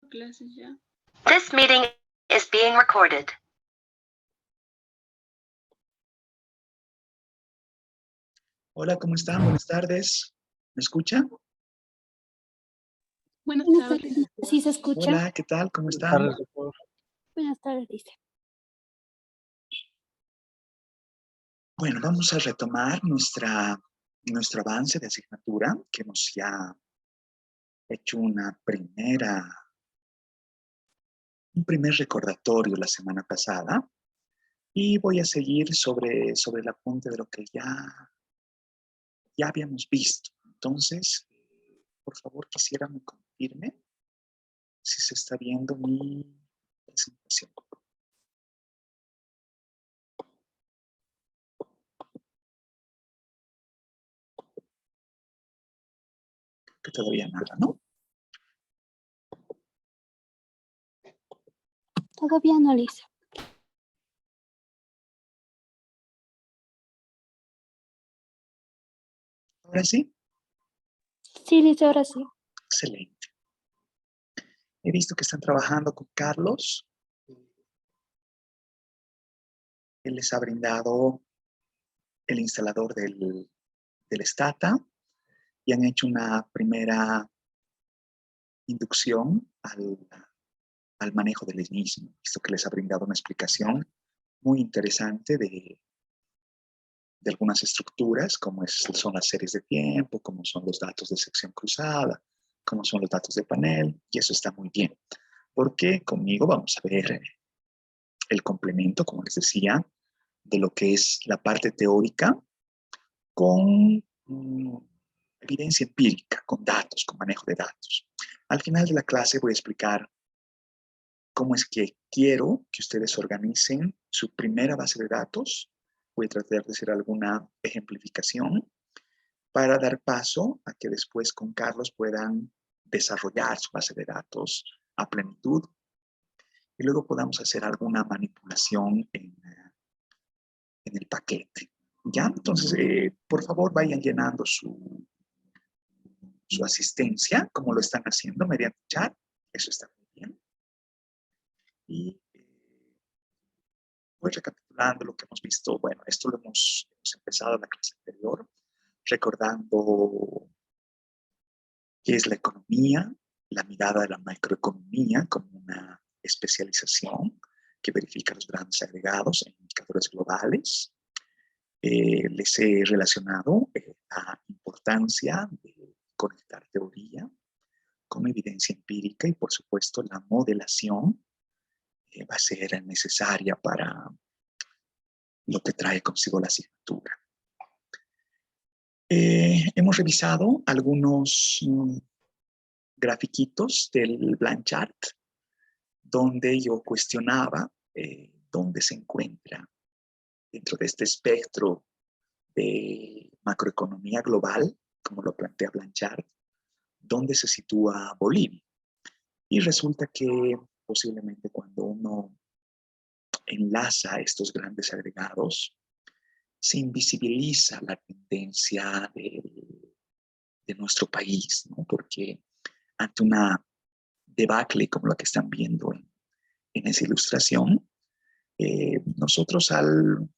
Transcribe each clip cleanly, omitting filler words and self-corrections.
clases ya. This meeting is being recorded. Hola, ¿cómo están? Buenas tardes. ¿Me escuchan? Buenas Buenas tardes. tardes. ¿Sí se escucha? Hola, ¿qué tal? ¿Cómo están? Buenas tardes, dice. Bueno, vamos a retomar nuestro avance de asignatura, que hemos ya hecho un primer recordatorio la semana pasada, y voy a seguir sobre el apunte de lo que ya habíamos visto. Entonces, por favor, quisiera me confirme si se está viendo mi presentación. Que todavía nada, ¿no? Todavía no, Lisa. ¿Ahora sí? Sí, Lisa, ahora sí. Excelente. He visto que están trabajando con Carlos. Él les ha brindado el instalador del Stata y han hecho una primera inducción al manejo del mismo. Visto que les ha brindado una explicación muy interesante de algunas estructuras, como son las series de tiempo, como son los datos de sección cruzada, como son los datos de panel, y eso está muy bien. Porque conmigo vamos a ver el complemento, como les decía, de lo que es la parte teórica con evidencia empírica, con datos, con manejo de datos. Al final de la clase voy a explicar cómo es que quiero que ustedes organicen su primera base de datos. Voy a tratar de hacer alguna ejemplificación para dar paso a que después con Carlos puedan desarrollar su base de datos a plenitud y luego podamos hacer alguna manipulación en el paquete. ¿Ya? Entonces, por favor, vayan llenando su asistencia, como lo están haciendo mediante chat. Eso está muy bien. Y pues recapitulando lo que hemos visto, bueno, esto lo hemos empezado en la clase anterior, recordando qué es la economía, la mirada de la macroeconomía como una especialización que verifica los grandes agregados en indicadores globales. Les he relacionado la importancia de conectar teoría con evidencia empírica y, por supuesto, la modelación va a ser necesaria para lo que trae consigo la asignatura. Hemos revisado algunos grafiquitos del Blanchard, donde yo cuestionaba dónde se encuentra dentro de este espectro de macroeconomía global, como lo plantea Blanchard, dónde se sitúa Bolivia. Y resulta que posiblemente cuando uno enlaza estos grandes agregados, se invisibiliza la tendencia de nuestro país, ¿no? Porque ante una debacle como la que están viendo en esa ilustración, nosotros al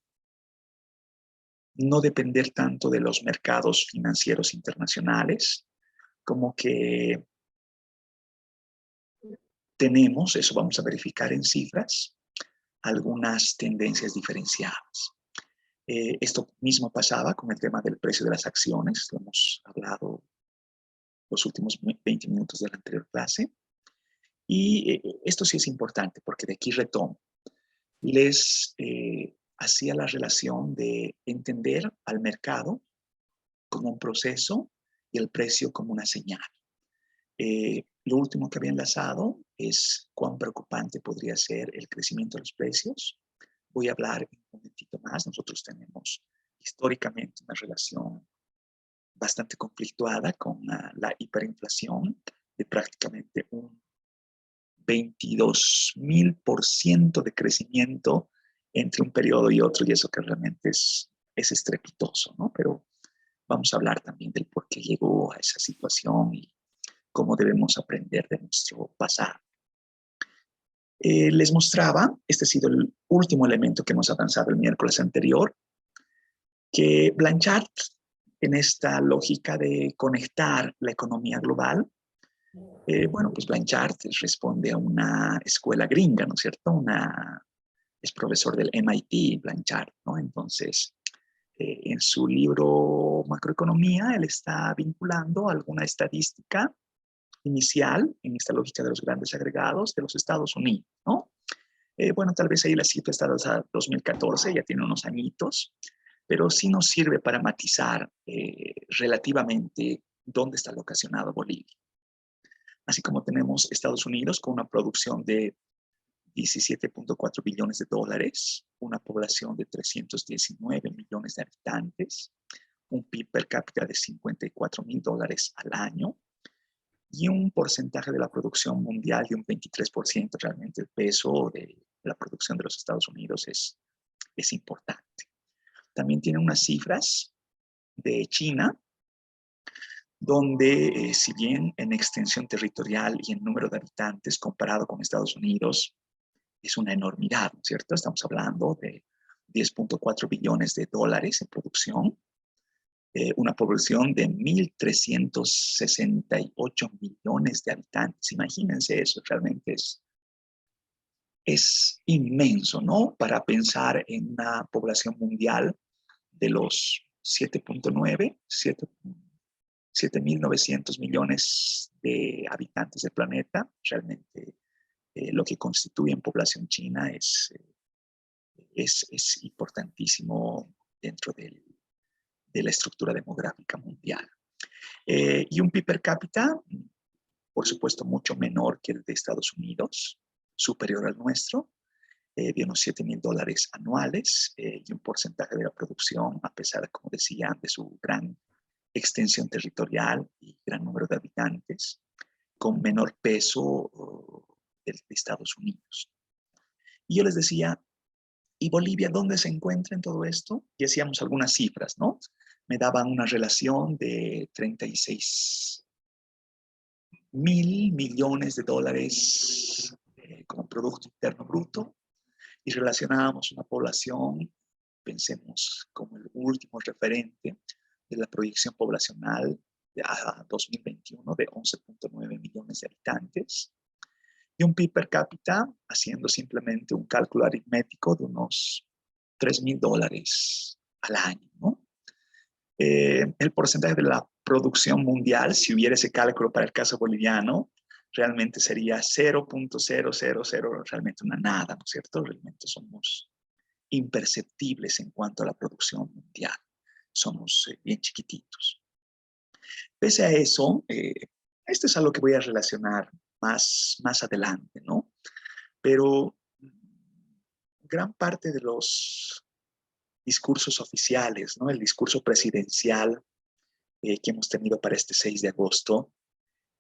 no depender tanto de los mercados financieros internacionales, como que tenemos, eso vamos a verificar en cifras, algunas tendencias diferenciadas. Esto mismo pasaba con el tema del precio de las acciones, lo hemos hablado los últimos 20 minutos de la anterior clase, y esto sí es importante porque de aquí retomo. Les hacía la relación de entender al mercado como un proceso y el precio como una señal. Lo último que había enlazado es cuán preocupante podría ser el crecimiento de los precios. Voy a hablar un momentito más. Nosotros tenemos históricamente una relación bastante conflictuada con la hiperinflación de prácticamente un 22.000% de crecimiento entre un periodo y otro, y eso que realmente es estrepitoso, ¿no? Pero vamos a hablar también del por qué llegó a esa situación y cómo debemos aprender de nuestro pasado. Les mostraba, este ha sido el último elemento que hemos avanzado el miércoles anterior, que Blanchard, en esta lógica de conectar la economía global, bueno, pues Blanchard responde a una escuela gringa, ¿no es cierto? Es profesor del MIT, Blanchard, ¿no? Entonces, en su libro Macroeconomía, él está vinculando alguna estadística inicial en esta lógica de los grandes agregados de los Estados Unidos, ¿no? Bueno, tal vez ahí la cifra está a 2014, ya tiene unos añitos, pero sí nos sirve para matizar relativamente dónde está locacionado Bolivia. Así como tenemos Estados Unidos con una producción de 17.4 billones de dólares, una población de 319 millones de habitantes, un PIB per cápita de $54,000 al año y un porcentaje de la producción mundial de un 23%. Realmente el peso de la producción de los Estados Unidos es importante. También tiene unas cifras de China, donde si bien en extensión territorial y en número de habitantes comparado con Estados Unidos es una enormidad, ¿no es cierto? Estamos hablando de 10.4 billones de dólares en producción, una población de 1.368 millones de habitantes. Imagínense eso, realmente es inmenso, ¿no? Para pensar en una población mundial de los 7.900 millones de habitantes del planeta, realmente lo que constituye en población china es importantísimo dentro de la estructura demográfica mundial. Y un PIB per cápita, por supuesto, mucho menor que el de Estados Unidos, superior al nuestro, de unos $7,000 anuales y un porcentaje de la producción, a pesar, como decía, de su gran extensión territorial y gran número de habitantes, con menor peso de Estados Unidos. Y yo les decía, ¿y Bolivia dónde se encuentra en todo esto? Y hacíamos algunas cifras, ¿no? Me daban una relación de 36.000 millones de dólares como Producto Interno Bruto y relacionábamos una población, pensemos como el último referente de la proyección poblacional a 2021 de 11.9 millones de habitantes y un PIB per cápita, haciendo simplemente un cálculo aritmético de unos $3,000 al año, ¿no? El porcentaje de la producción mundial, si hubiera ese cálculo para el caso boliviano, realmente sería 0.000, realmente una nada, ¿no es cierto? Realmente somos imperceptibles en cuanto a la producción mundial. Somos bien chiquititos. Pese a eso, esto es algo que voy a relacionar más adelante, ¿no? Pero gran parte de los discursos oficiales, ¿no? El discurso presidencial que hemos tenido para este 6 de agosto,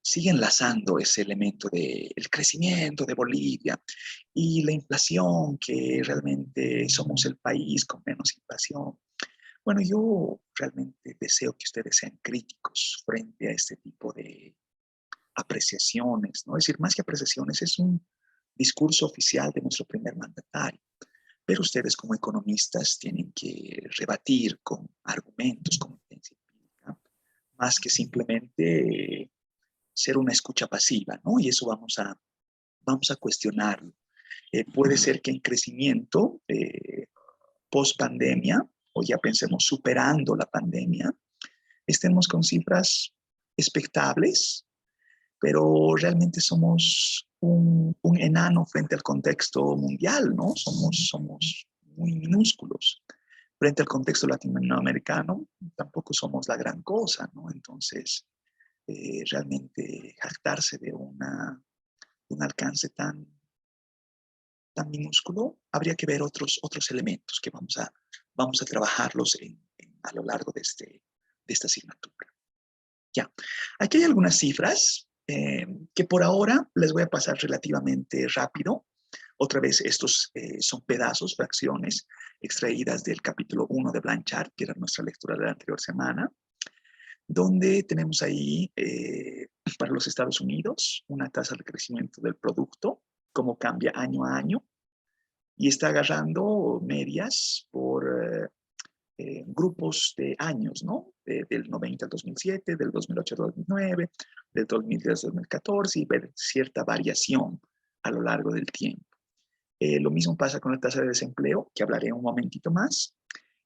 sigue enlazando ese elemento del crecimiento de Bolivia y la inflación, que realmente somos el país con menos inflación. Bueno, yo realmente deseo que ustedes sean críticos frente a este tipo de apreciaciones, ¿no? Es decir, más que apreciaciones, es un discurso oficial de nuestro primer mandatario. Pero ustedes como economistas tienen que rebatir con argumentos, con evidencia empírica, más que simplemente ser una escucha pasiva, ¿no? Y eso vamos a cuestionarlo. Puede ser que en crecimiento post pandemia, o ya pensemos superando la pandemia, estemos con cifras expectables, pero realmente somos un enano frente al contexto mundial, ¿no? Somos muy minúsculos. Frente al contexto latinoamericano, tampoco somos la gran cosa, ¿no? Entonces, realmente jactarse de un alcance tan minúsculo, habría que ver otros elementos que vamos a trabajarlos a lo largo de esta asignatura. Ya, aquí hay algunas cifras que por ahora les voy a pasar relativamente rápido. Otra vez, estos son pedazos, fracciones extraídas del capítulo 1 de Blanchard, que era nuestra lectura de la anterior semana, donde tenemos ahí para los Estados Unidos una tasa de crecimiento del producto cómo cambia año a año y está agarrando medias por grupos de años, ¿no? Del 90 al 2007, del 2008 al 2009, del 2010 al 2014 y ver cierta variación a lo largo del tiempo. Lo mismo pasa con la tasa de desempleo, que hablaré un momentito más,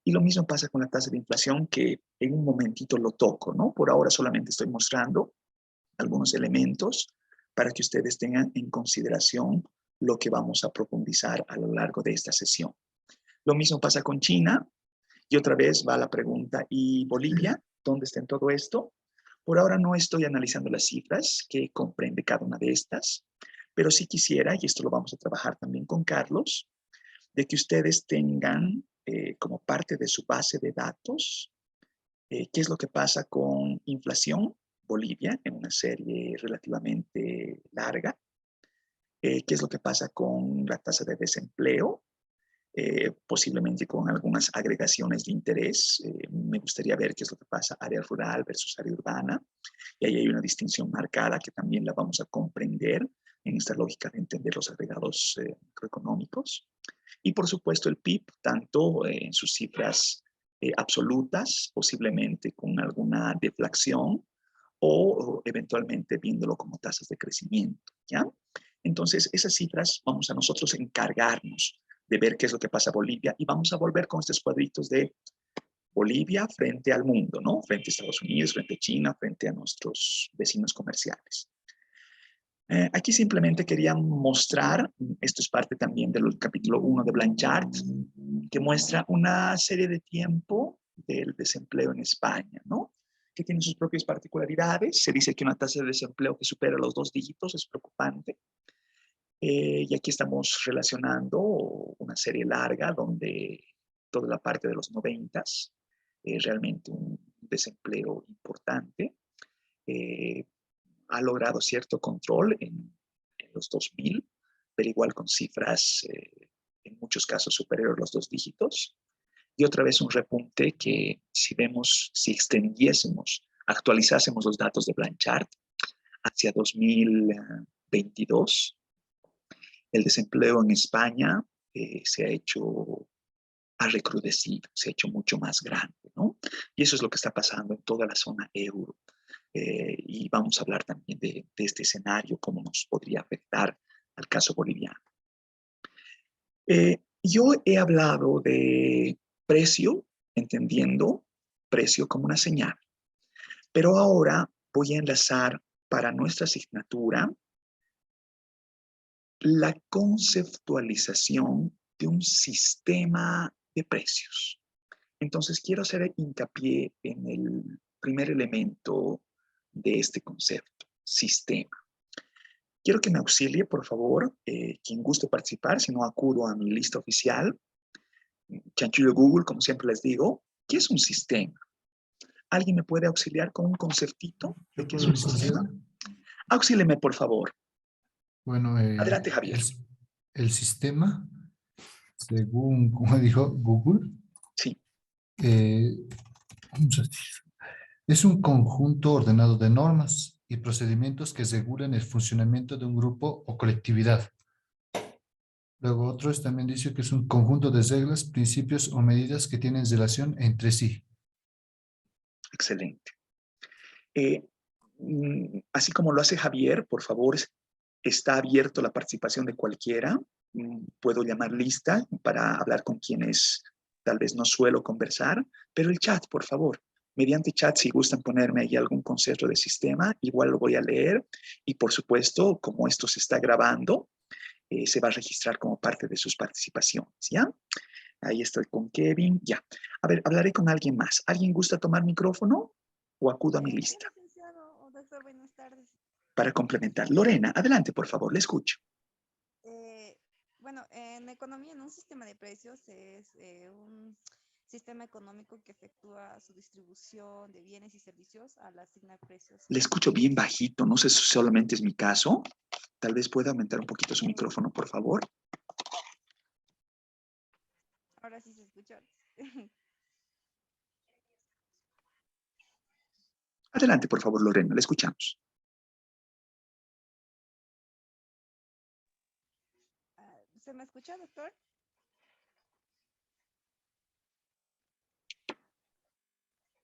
y lo mismo pasa con la tasa de inflación, que en un momentito lo toco, ¿no? Por ahora solamente estoy mostrando algunos elementos para que ustedes tengan en consideración lo que vamos a profundizar a lo largo de esta sesión. Lo mismo pasa con China, y otra vez va la pregunta, ¿y Bolivia? ¿Dónde está en todo esto? Por ahora no estoy analizando las cifras que comprende cada una de estas, pero sí quisiera, y esto lo vamos a trabajar también con Carlos, de que ustedes tengan como parte de su base de datos qué es lo que pasa con inflación, Bolivia, en una serie relativamente larga, qué es lo que pasa con la tasa de desempleo, posiblemente con algunas agregaciones de interés. Me gustaría ver qué es lo que pasa área rural versus área urbana. Y ahí hay una distinción marcada que también la vamos a comprender en esta lógica de entender los agregados macroeconómicos. Y por supuesto el PIB, tanto en sus cifras absolutas, posiblemente con alguna deflación, o eventualmente viéndolo como tasas de crecimiento, ¿ya? Entonces, esas cifras vamos a nosotros encargarnos de ver qué es lo que pasa en Bolivia y vamos a volver con estos cuadritos de Bolivia frente al mundo, ¿no? Frente a Estados Unidos, frente a China, frente a nuestros vecinos comerciales. Aquí simplemente quería mostrar, esto es parte también del capítulo 1 de Blanchard, que muestra una serie de tiempo del desempleo en España, ¿no? Que tiene sus propias particularidades. Se dice que una tasa de desempleo que supera los 2 dígitos es preocupante. Y aquí estamos relacionando una serie larga donde toda la parte de los 90s, realmente un desempleo importante. Ha logrado cierto control en los 2000, pero igual con cifras en muchos casos superiores a los 2 dígitos. Y otra vez un repunte que si vemos, si extendiésemos, actualizásemos los datos de Blanchard hacia 2022, el desempleo en España ha recrudecido, se ha hecho mucho más grande, ¿no? Y eso es lo que está pasando en toda la zona euro. Y vamos a hablar también de este escenario, cómo nos podría afectar al caso boliviano. Yo he hablado de precio, entendiendo precio como una señal, pero ahora voy a enlazar para nuestra asignatura la conceptualización de un sistema de precios. Entonces, quiero hacer hincapié en el primer elemento de este concepto, sistema. Quiero que me auxilie, por favor, quien guste participar, si no acudo a mi lista oficial, chanchullo Google, como siempre les digo. ¿Qué es un sistema? ¿Alguien me puede auxiliar con un conceptito de qué es un sistema? Auxílieme, por favor. Bueno, Adelante, Javier. el sistema, según, como dijo Google, Sí, eh, es un conjunto ordenado de normas y procedimientos que regulan el funcionamiento de un grupo o colectividad. Luego otros también dice que es un conjunto de reglas, principios o medidas que tienen relación entre sí. excelente. Así como lo hace Javier, por favor, está abierto la participación de cualquiera. Puedo llamar lista para hablar con quienes tal vez no suelo conversar, pero el chat, por favor. Mediante chat, si gustan ponerme ahí algún concepto de sistema, igual lo voy a leer. Y por supuesto, como esto se está grabando, se va a registrar como parte de sus participaciones, ¿ya? Ahí estoy con Kevin, ya. A ver, hablaré con alguien más. ¿Alguien gusta tomar micrófono o acudo a mi lista? Licenciado o doctor, buenas tardes. Para complementar. Lorena, adelante, por favor, le escucho. Bueno, en economía, en un sistema de precios es un sistema económico que efectúa su distribución de bienes y servicios al asignar precios. Le escucho bien bajito, no sé si solamente es mi caso. Tal vez pueda aumentar un poquito su micrófono, por favor. Ahora sí se escucha. Adelante, por favor, Lorena, le escuchamos. ¿Se me escucha, doctor?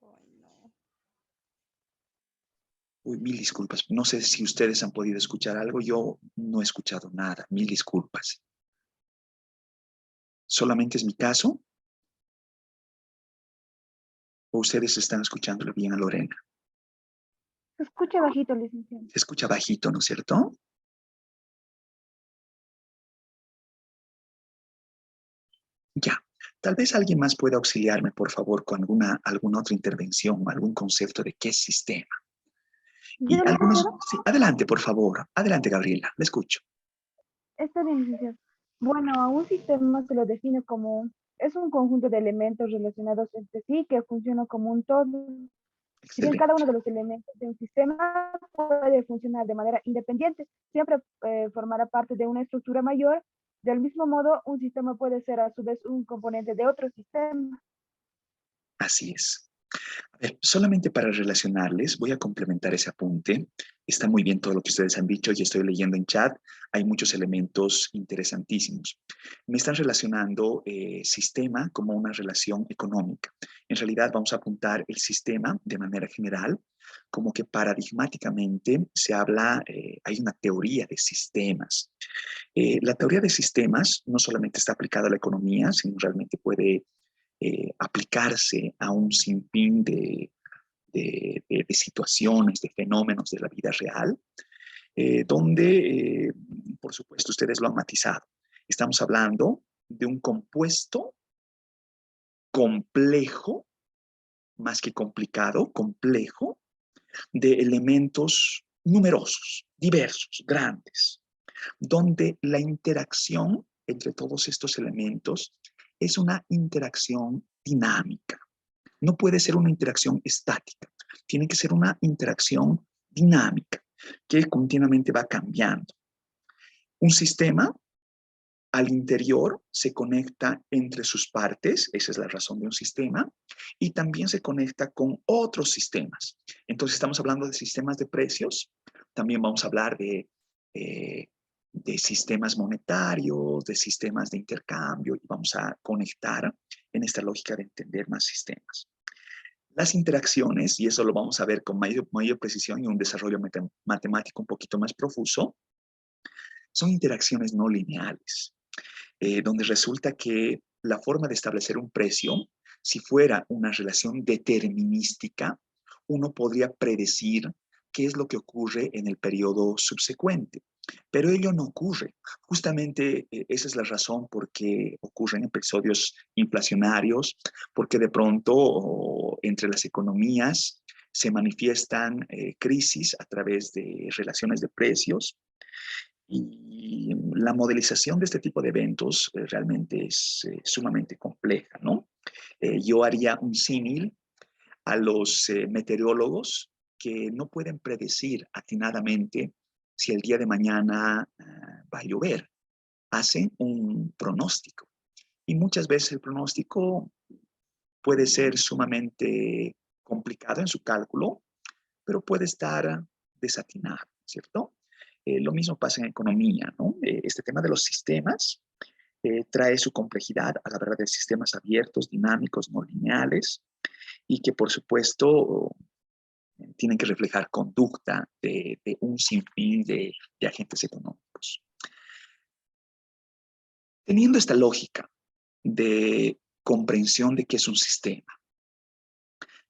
Ay, no. Uy, mil disculpas. No sé si ustedes han podido escuchar algo. Yo no he escuchado nada. Mil disculpas. ¿Solamente es mi caso? ¿O ustedes están escuchándole bien a Lorena? Se escucha bajito, licenciado. Se escucha bajito, ¿no es cierto? Ya. Tal vez alguien más pueda auxiliarme, por favor, con alguna otra intervención o algún concepto de qué es sistema. Y ¿Yo, algunos... licenciado? Sí, adelante, por favor. Adelante, Gabriela. Le escucho. Está bien, licenciado. Bueno, a un sistema se lo define como, es un conjunto de elementos relacionados entre sí que funciona como un todo. Si bien cada Excelente. uno de los elementos de un sistema puede funcionar de manera independiente, siempre formará parte de una estructura mayor. Del mismo modo, un sistema puede ser a su vez un componente de otro sistema. Así es. A ver, solamente para relacionarles, voy a complementar ese apunte. Está muy bien todo lo que ustedes han dicho y estoy leyendo en chat. Hay muchos elementos interesantísimos. Me están relacionando sistema como una relación económica. En realidad vamos a apuntar el sistema de manera general, como que paradigmáticamente se habla, hay una teoría de sistemas. La teoría de sistemas no solamente está aplicada a la economía, sino realmente puede aplicarse a un sinfín de situaciones, de fenómenos de la vida real, donde, por supuesto, ustedes lo han matizado. Estamos hablando de un compuesto complejo, más que complicado, complejo, de elementos numerosos, diversos, grandes, donde la interacción entre todos estos elementos es una interacción dinámica. No puede ser una interacción estática, tiene que ser una interacción dinámica que continuamente va cambiando. Un sistema al interior se conecta entre sus partes, esa es la razón de un sistema, y también se conecta con otros sistemas. Entonces estamos hablando de sistemas de precios, también vamos a hablar de sistemas monetarios, de sistemas de intercambio, y vamos a conectar en esta lógica de entender más sistemas. Las interacciones, y eso lo vamos a ver con mayor precisión y un desarrollo matemático un poquito más profuso, son interacciones no lineales, donde resulta que la forma de establecer un precio, si fuera una relación determinística, uno podría predecir qué es lo que ocurre en el periodo subsecuente. Pero ello no ocurre. Justamente esa es la razón por qué ocurren episodios inflacionarios, porque de pronto entre las economías se manifiestan crisis a través de relaciones de precios y la modelización de este tipo de eventos realmente es sumamente compleja, ¿no? Yo haría un símil a los meteorólogos que no pueden predecir atinadamente si el día de mañana va a llover. Hacen un pronóstico y muchas veces el pronóstico puede ser sumamente complicado en su cálculo, pero puede estar desatinado, ¿cierto? Lo mismo pasa en economía, ¿no? Este tema de los sistemas trae su complejidad a la verdad de sistemas abiertos, dinámicos, no lineales, y que por supuesto tienen que reflejar conducta de un sinfín de agentes económicos. Teniendo esta lógica de comprensión de qué es un sistema,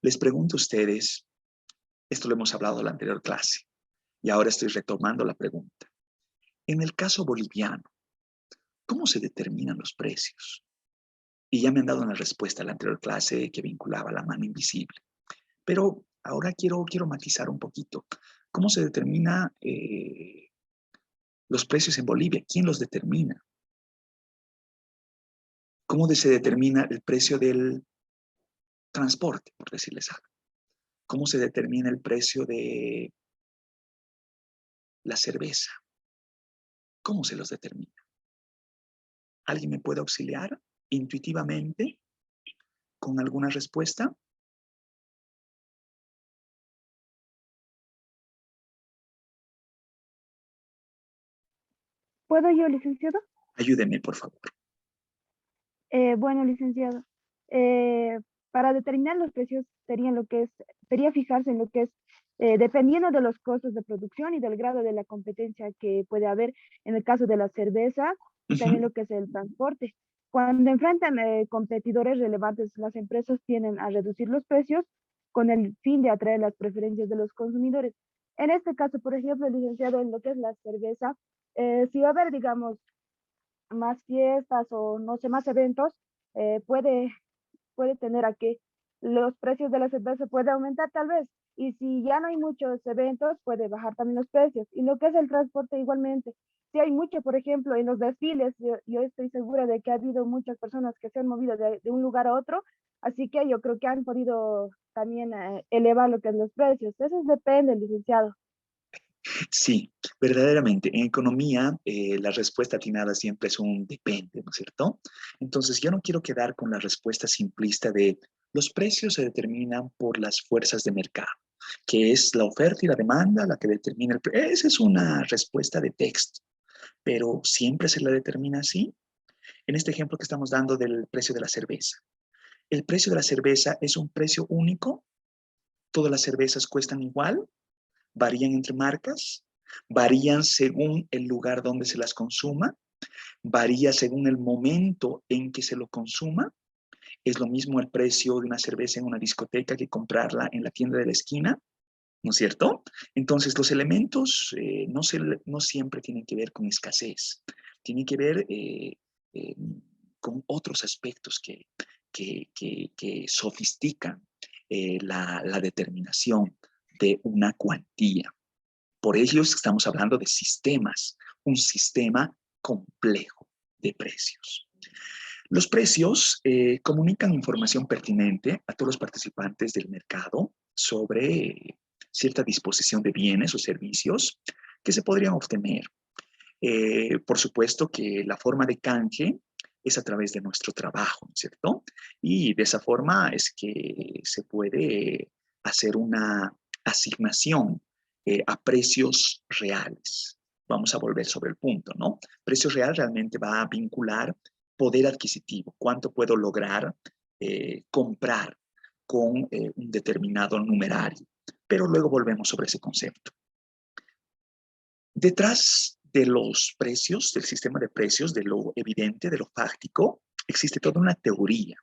les pregunto a ustedes, esto lo hemos hablado en la anterior clase, y ahora estoy retomando la pregunta. En el caso boliviano, ¿cómo se determinan los precios? Y ya me han dado una respuesta a la anterior clase que vinculaba la mano invisible. Pero ahora quiero matizar un poquito. ¿Cómo se determina los precios en Bolivia? ¿Quién los determina? ¿Cómo se determina el precio del transporte, por decirles algo? ¿Cómo se determina el precio de la cerveza? ¿Cómo se los determina? ¿Alguien me puede auxiliar intuitivamente con alguna respuesta? ¿Puedo yo, licenciado? Ayúdeme, por favor. Bueno, licenciado, para determinar los precios sería fijarse en lo que es, dependiendo de los costos de producción y del grado de la competencia que puede haber en el caso de la cerveza y también lo que es el transporte. Cuando enfrentan competidores relevantes, las empresas tienden a reducir los precios con el fin de atraer las preferencias de los consumidores. En este caso, por ejemplo, licenciado, en lo que es la cerveza, si va a haber, digamos, más fiestas o no sé, más eventos, puede tener a que los precios de la cerveza puede aumentar tal vez. Y si ya no hay muchos eventos, puede bajar también los precios. Y lo que es el transporte igualmente. Si hay mucho, por ejemplo, en los desfiles, yo estoy segura de que ha habido muchas personas que se han movido de un lugar a otro, así que yo creo que han podido también elevar lo que es los precios. Eso depende, licenciado. Sí, verdaderamente. En economía, la respuesta atinada siempre es un depende, ¿no es cierto? Entonces, yo no quiero quedar con la respuesta simplista de los precios se determinan por las fuerzas de mercado, que es la oferta y la demanda la que determina el precio. Esa es una respuesta de texto, pero siempre se la determina así. En este ejemplo que estamos dando del precio de la cerveza. ¿El precio de la cerveza es un precio único? ¿Todas las cervezas cuestan igual? ¿Varían entre marcas? ¿Varían según el lugar donde se las consuma? ¿Varía según el momento en que se lo consuma? ¿Es lo mismo el precio de una cerveza en una discoteca que comprarla en la tienda de la esquina? ¿No es cierto? Entonces, los elementos no siempre tienen que ver con escasez. Tienen que ver eh, con otros aspectos que sofistican la determinación de una cuantía. Por ello estamos hablando de sistemas, un sistema complejo de precios. Los precios comunican información pertinente a todos los participantes del mercado sobre cierta disposición de bienes o servicios que se podrían obtener. Por supuesto que la forma de canje es a través de nuestro trabajo, ¿no es cierto? Y de esa forma es que se puede hacer una asignación a precios reales. Vamos a volver sobre el punto, ¿no? Precio real realmente va a vincular poder adquisitivo, cuánto puedo lograr comprar con un determinado numerario. Pero luego volvemos sobre ese concepto. Detrás de los precios, del sistema de precios, de lo evidente, de lo fáctico, existe toda una teoría.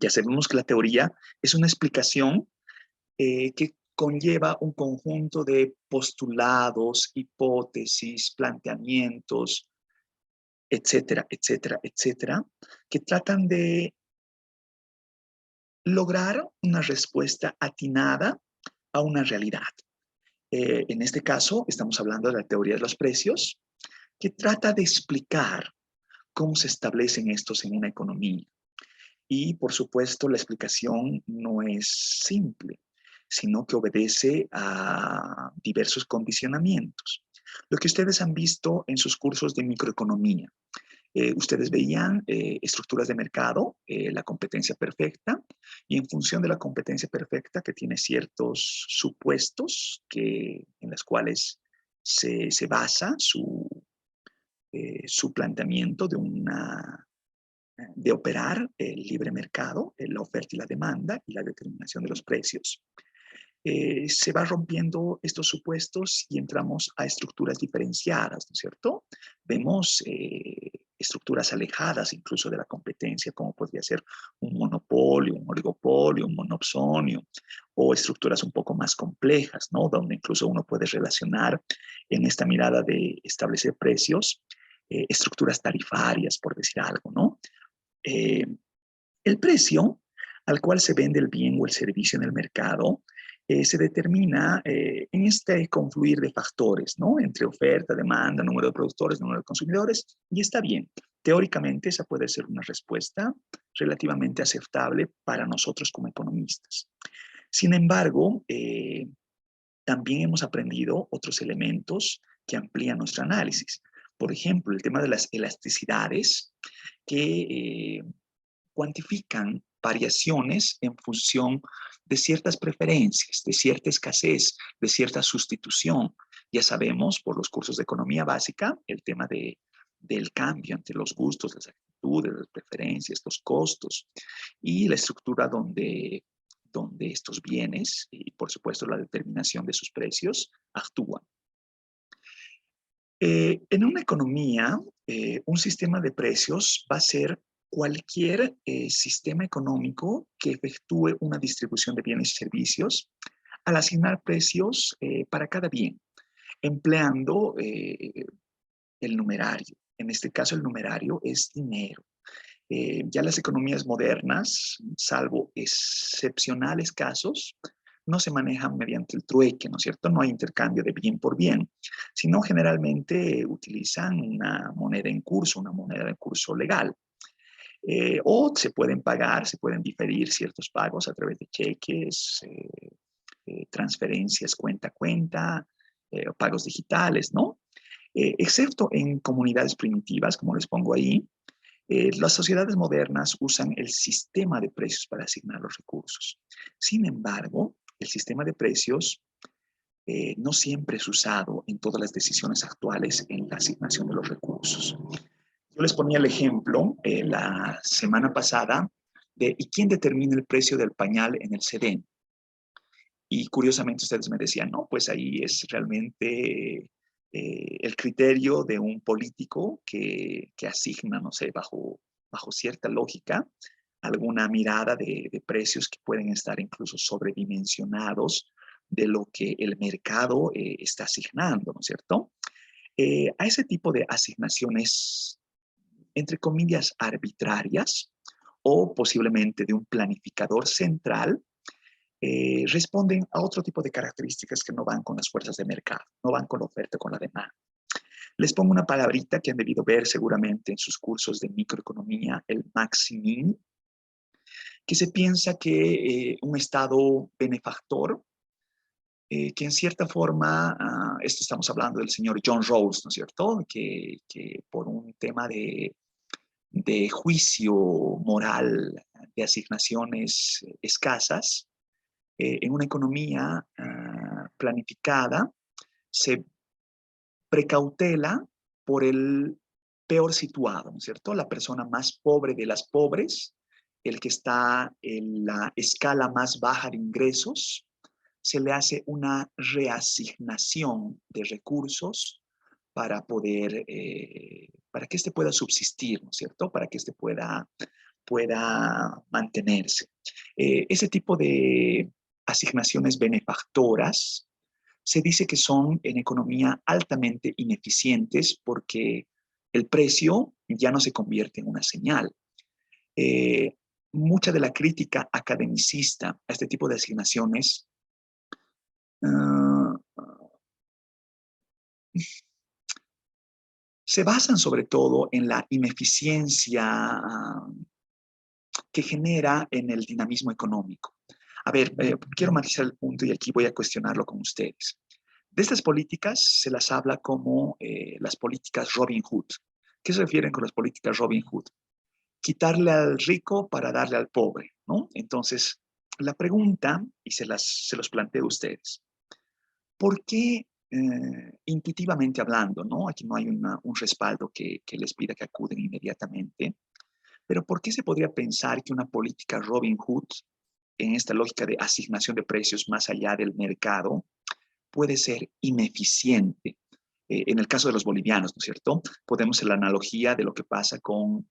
Ya sabemos que la teoría es una explicación que conlleva un conjunto de postulados, hipótesis, planteamientos, etcétera, etcétera, etcétera, que tratan de lograr una respuesta atinada a una realidad. En este caso, estamos hablando de la teoría de los precios, que trata de explicar cómo se establecen estos en una economía. Y, por supuesto, la explicación no es simple, sino que obedece a diversos condicionamientos. Lo que ustedes han visto en sus cursos de microeconomía. Ustedes veían estructuras de mercado, la competencia perfecta, y en función de la competencia perfecta, que tiene ciertos supuestos en los cuales se basa su planteamiento de operar el libre mercado, la oferta y la demanda y la determinación de los precios. Se va rompiendo estos supuestos y entramos a estructuras diferenciadas, ¿no es cierto? Vemos estructuras alejadas incluso de la competencia, como podría ser un monopolio, un oligopolio, un monopsonio, o estructuras un poco más complejas, ¿no? Donde incluso uno puede relacionar en esta mirada de establecer precios, estructuras tarifarias, por decir algo, ¿no? El precio al cual se vende el bien o el servicio en el mercado se determina en este confluir de factores, ¿no? Entre oferta, demanda, número de productores, número de consumidores, y está bien. Teóricamente esa puede ser una respuesta relativamente aceptable para nosotros como economistas. Sin embargo, también hemos aprendido otros elementos que amplían nuestro análisis. Por ejemplo, el tema de las elasticidades que cuantifican variaciones en función de ciertas preferencias, de cierta escasez, de cierta sustitución. Ya sabemos por los cursos de economía básica el tema de del cambio entre los gustos, las actitudes, las preferencias, los costos y la estructura donde estos bienes y, por supuesto, la determinación de sus precios actúan. En una economía, un sistema de precios va a ser cualquier sistema económico que efectúe una distribución de bienes y servicios al asignar precios para cada bien, empleando el numerario. En este caso, el numerario es dinero. Ya las economías modernas, salvo excepcionales casos, no se manejan mediante el trueque, ¿no es cierto? No hay intercambio de bien por bien, sino generalmente utilizan una moneda en curso legal. O se pueden pagar, se pueden diferir ciertos pagos a través de cheques, transferencias cuenta a cuenta, pagos digitales, ¿no? Excepto en comunidades primitivas, como les pongo ahí, las sociedades modernas usan el sistema de precios para asignar los recursos. Sin embargo, el sistema de precios no siempre es usado en todas las decisiones actuales en la asignación de los recursos. Yo les ponía el ejemplo la semana pasada de ¿y quién determina el precio del pañal en el SEDEN? Y curiosamente ustedes me decían, no, pues ahí es realmente el criterio de un político que asigna, no sé, bajo cierta lógica, alguna mirada de precios que pueden estar incluso sobredimensionados de lo que el mercado está asignando, ¿no es cierto? A ese tipo de asignaciones, entre comillas, arbitrarias o posiblemente de un planificador central, responden a otro tipo de características que no van con las fuerzas de mercado, no van con la oferta, con la demanda. Les pongo una palabrita que han debido ver seguramente en sus cursos de microeconomía, el maximin, que se piensa que un Estado benefactor, que en cierta forma, esto estamos hablando del señor John Rawls, ¿no es cierto?, que por un tema de juicio moral de asignaciones escasas, en una economía planificada, se precautela por el peor situado, ¿no es cierto? La persona más pobre de las pobres, el que está en la escala más baja de ingresos, se le hace una reasignación de recursos para poder, para que éste pueda subsistir, ¿no es cierto? Para que éste pueda mantenerse. Ese tipo de asignaciones benefactoras se dice que son en economía altamente ineficientes porque el precio ya no se convierte en una señal. Mucha de la crítica academicista a este tipo de asignaciones se basan sobre todo en la ineficiencia que genera en el dinamismo económico. A ver, quiero matizar el punto y aquí voy a cuestionarlo con ustedes. De estas políticas se las habla como las políticas Robin Hood. ¿Qué se refieren con las políticas Robin Hood? Quitarle al rico para darle al pobre, ¿no? Entonces, la pregunta, y se los planteo a ustedes, ¿por qué intuitivamente hablando, ¿no? Aquí no hay un respaldo que les pida que acuden inmediatamente, pero ¿por qué se podría pensar que una política Robin Hood, en esta lógica de asignación de precios más allá del mercado, puede ser ineficiente? En el caso de los bolivianos, ¿no es cierto? Podemos hacer la analogía de lo que pasa con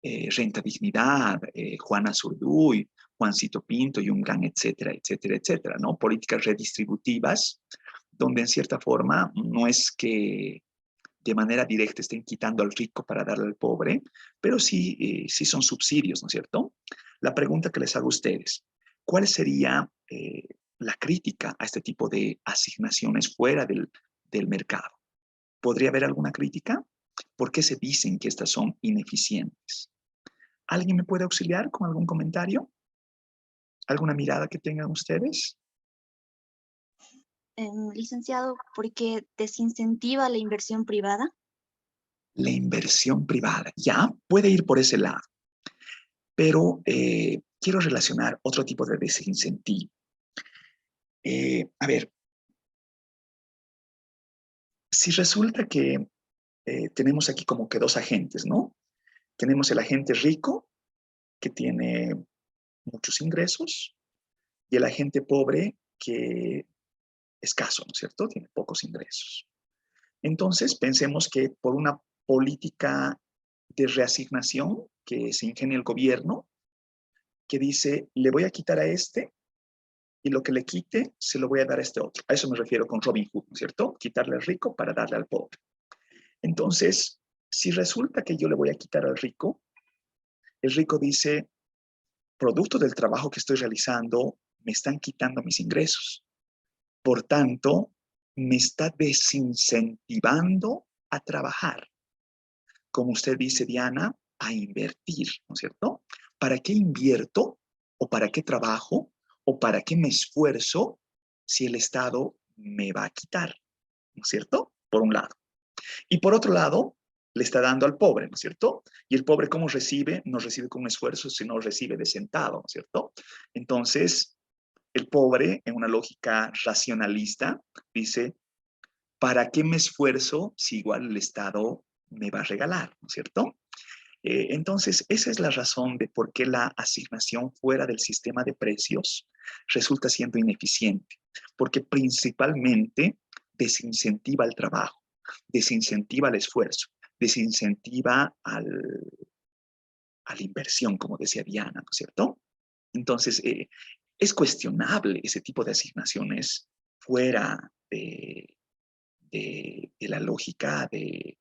Renta Dignidad, Juana Zurduy, Juancito Pinto, Yungán, etcétera, etcétera, etcétera, ¿no? Políticas redistributivas, donde en cierta forma no es que de manera directa estén quitando al rico para darle al pobre, pero sí, sí son subsidios, ¿no es cierto? La pregunta que les hago a ustedes, ¿cuál sería la crítica a este tipo de asignaciones fuera del mercado? ¿Podría haber alguna crítica? ¿Por qué se dicen que estas son ineficientes? ¿Alguien me puede auxiliar con algún comentario? ¿Alguna mirada que tengan ustedes? Licenciado, porque desincentiva la inversión privada. La inversión privada, ya, puede ir por ese lado. Pero quiero relacionar otro tipo de desincentivo. A ver, si resulta que tenemos aquí como que dos agentes, ¿no? Tenemos el agente rico, que tiene muchos ingresos, y el agente pobre, que escaso, ¿no es cierto? Tiene pocos ingresos. Entonces, pensemos que por una política de reasignación que se ingenia el gobierno, que dice, le voy a quitar a este y lo que le quite se lo voy a dar a este otro. A eso me refiero con Robin Hood, ¿no es cierto? Quitarle al rico para darle al pobre. Entonces, si resulta que yo le voy a quitar al rico, el rico dice, producto del trabajo que estoy realizando, me están quitando mis ingresos. Por tanto, me está desincentivando a trabajar. Como usted dice, Diana, a invertir, ¿no es cierto? ¿Para qué invierto? ¿O para qué trabajo? ¿O para qué me esfuerzo si el Estado me va a quitar? ¿No es cierto? Por un lado. Y por otro lado, le está dando al pobre, ¿no es cierto? Y el pobre, ¿cómo recibe? No recibe con un esfuerzo, sino recibe de sentado, ¿no es cierto? Entonces, el pobre, en una lógica racionalista, dice, ¿para qué me esfuerzo si igual el Estado me va a regalar? ¿No es cierto? Entonces, esa es la razón de por qué la asignación fuera del sistema de precios resulta siendo ineficiente, porque principalmente desincentiva el trabajo, desincentiva el esfuerzo, desincentiva a la inversión, como decía Diana, ¿no es cierto? Entonces, es cuestionable ese tipo de asignaciones fuera de la lógica de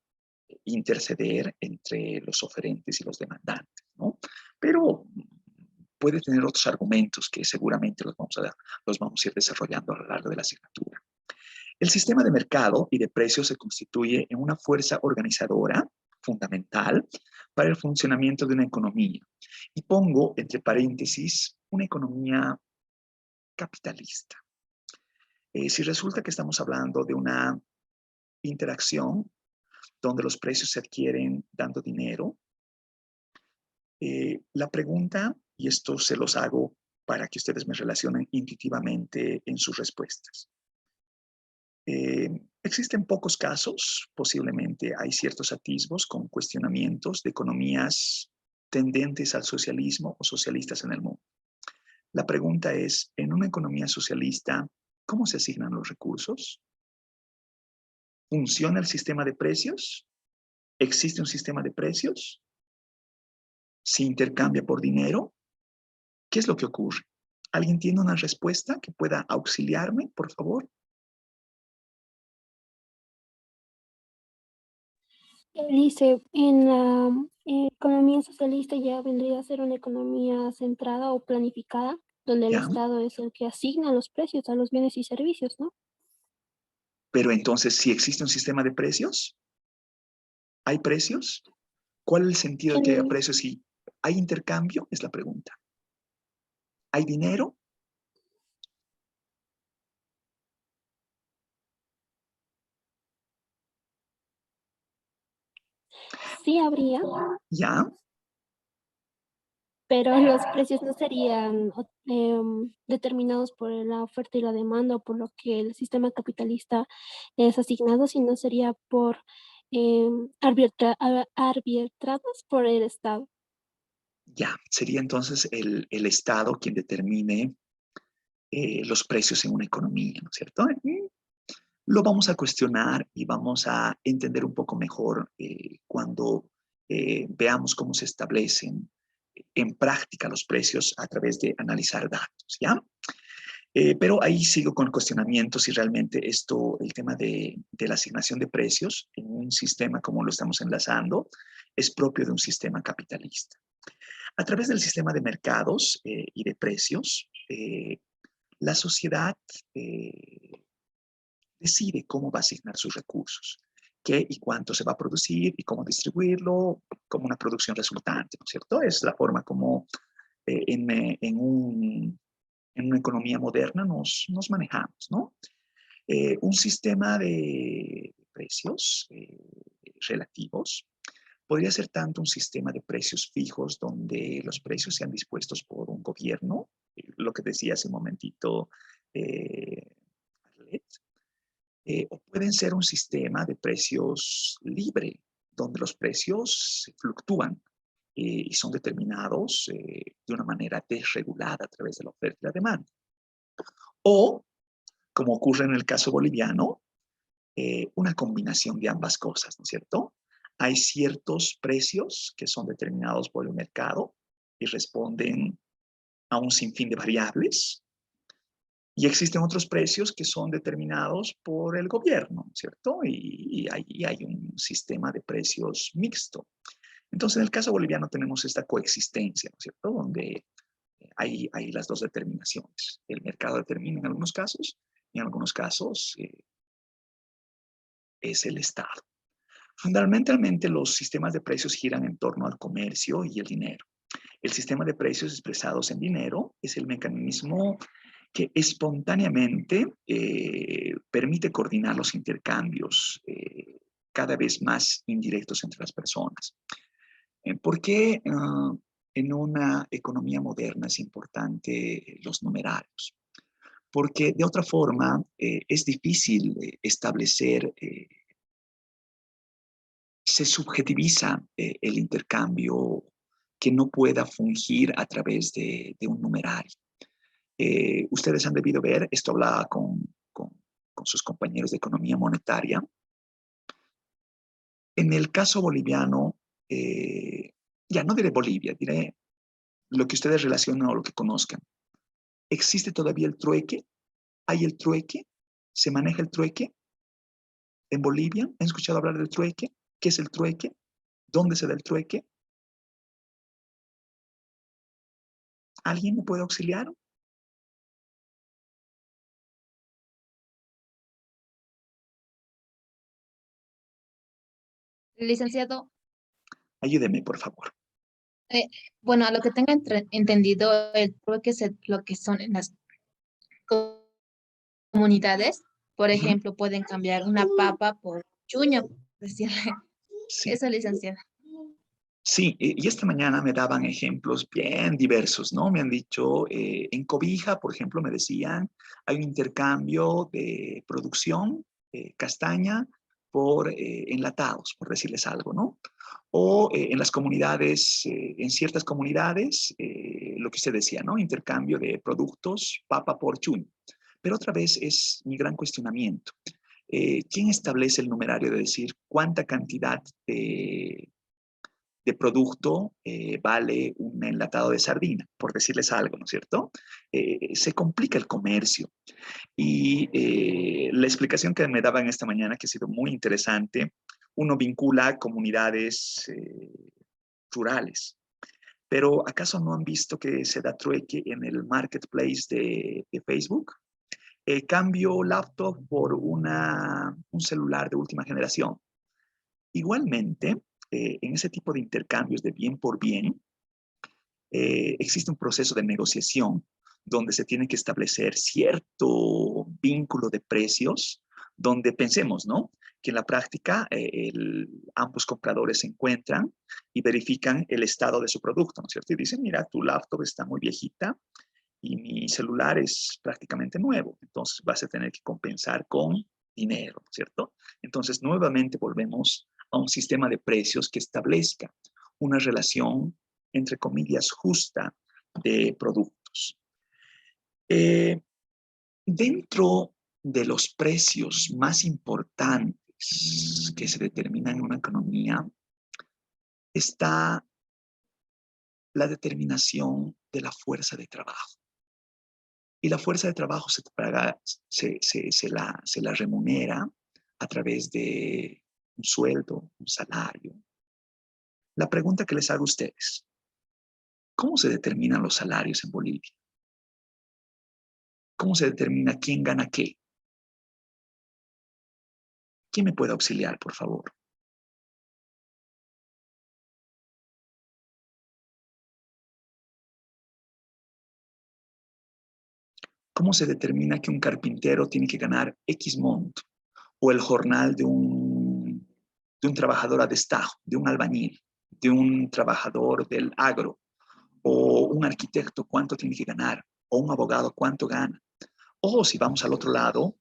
interceder entre los oferentes y los demandantes, ¿no? Pero puede tener otros argumentos que seguramente los vamos a ir desarrollando a lo largo de la asignatura. El sistema de mercado y de precios se constituye en una fuerza organizadora fundamental para el funcionamiento de una economía. Y pongo entre paréntesis una economía capitalista. Si resulta que estamos hablando de una interacción donde los precios se adquieren dando dinero, la pregunta, y esto se los hago para que ustedes me relacionen intuitivamente en sus respuestas. Existen pocos casos, posiblemente hay ciertos atisbos con cuestionamientos de economías tendentes al socialismo o socialistas en el mundo. La pregunta es, en una economía socialista, ¿cómo se asignan los recursos? ¿Funciona el sistema de precios? ¿Existe un sistema de precios? ¿Se intercambia por dinero? ¿Qué es lo que ocurre? ¿Alguien tiene una respuesta que pueda auxiliarme, por favor? Dice, en la economía socialista ya vendría a ser una economía centrada o planificada, donde el ¿Ya? Estado es el que asigna los precios a los bienes y servicios, ¿no? Pero entonces, si existe un sistema de precios, ¿hay precios? ¿Cuál es el sentido de que haya En- precios si hay intercambio? Es la pregunta. ¿Hay dinero? sí habría, ¿Ya? pero los precios no serían determinados por la oferta y la demanda o por lo que el sistema capitalista es asignado, sino sería por arbitrados por el Estado. Ya. Sería entonces el Estado quien determine los precios en una economía, ¿no es cierto? Lo vamos a cuestionar y vamos a entender un poco mejor cuando veamos cómo se establecen en práctica los precios a través de analizar datos, ¿ya? Pero ahí sigo con el cuestionamiento si realmente esto, el tema de la asignación de precios en un sistema como lo estamos enlazando, es propio de un sistema capitalista. A través del sistema de mercados y de precios, la sociedad decide cómo va a asignar sus recursos, qué y cuánto se va a producir y cómo distribuirlo como una producción resultante, ¿no es cierto? Es la forma como en una economía moderna nos manejamos, ¿no? Un sistema de precios relativos podría ser tanto un sistema de precios fijos donde los precios sean dispuestos por un gobierno, lo que decía hace un momentito Arlet, O pueden ser un sistema de precios libre, donde los precios fluctúan y son determinados de una manera desregulada a través de la oferta y la demanda. O, como ocurre en el caso boliviano, una combinación de ambas cosas, ¿no es cierto? Hay ciertos precios que son determinados por el mercado y responden a un sinfín de variables. Y existen otros precios que son determinados por el gobierno, ¿cierto? Y hay un sistema de precios mixto. Entonces, en el caso boliviano tenemos esta coexistencia, ¿no es cierto? Donde hay las dos determinaciones. El mercado determina en algunos casos, y en algunos casos es el Estado. Fundamentalmente, los sistemas de precios giran en torno al comercio y el dinero. El sistema de precios expresados en dinero es el mecanismo que espontáneamente permite coordinar los intercambios cada vez más indirectos entre las personas. ¿Por qué en una economía moderna es importante los numerarios? Porque de otra forma es difícil establecer, se subjetiviza el intercambio que no pueda fungir a través de un numerario. Ustedes han debido ver, esto hablaba con sus compañeros de economía monetaria. En el caso boliviano, ya no diré Bolivia, diré lo que ustedes relacionan o lo que conozcan. ¿Existe todavía el trueque? ¿Hay el trueque? ¿Se maneja el trueque? ¿En Bolivia? ¿Han escuchado hablar del trueque? ¿Qué es el trueque? ¿Dónde se da el trueque? ¿Alguien me puede auxiliar? Licenciado, Ayúdeme, por favor. bueno, a lo que tengo entendido, el trueque es lo que son en las comunidades. Por ejemplo, pueden cambiar una papa por chuño, decirle Sí. eso, licenciada. Sí, y esta mañana me daban ejemplos bien diversos, ¿no? Me han dicho, en Cobija, por ejemplo, me decían, hay un intercambio de producción, castaña, por enlatados, por decirles algo, ¿no? O en las comunidades, en ciertas comunidades, lo que usted decía, ¿no? Intercambio de productos, papa por chuño. Pero otra vez es mi gran cuestionamiento. ¿Quién establece el numerario de decir cuánta cantidad de producto vale un enlatado de sardina, por decirles algo, ¿no es cierto? Se complica el comercio. Y la explicación que me daban esta mañana, que ha sido muy interesante, uno vincula comunidades rurales. Pero ¿acaso no han visto que se da trueque en el marketplace de Facebook? Cambio laptop por un celular de última generación. Igualmente, en ese tipo de intercambios de bien por bien, existe un proceso de negociación donde se tiene que establecer cierto vínculo de precios, donde pensemos, ¿no? Que en la práctica ambos compradores se encuentran y verifican el estado de su producto, ¿no es cierto? Y dicen, mira, tu laptop está muy viejita y mi celular es prácticamente nuevo, entonces vas a tener que compensar con dinero, ¿no es cierto? Entonces, nuevamente volvemos a un sistema de precios que establezca una relación, entre comillas, justa de productos. Dentro de los precios más importantes que se determinan en una economía está la determinación de la fuerza de trabajo. Y la fuerza de trabajo se la remunera a través de un sueldo, un salario. La pregunta que les hago a ustedes, ¿cómo se determinan los salarios en Bolivia? ¿Cómo se determina quién gana qué? ¿Quién me puede auxiliar, por favor? ¿Cómo se determina que un carpintero tiene que ganar X monto? O el jornal de un trabajador a destajo, de un albañil, de un trabajador del agro, o un arquitecto, ¿cuánto tiene que ganar? O un abogado, ¿cuánto gana? O si vamos al otro lado,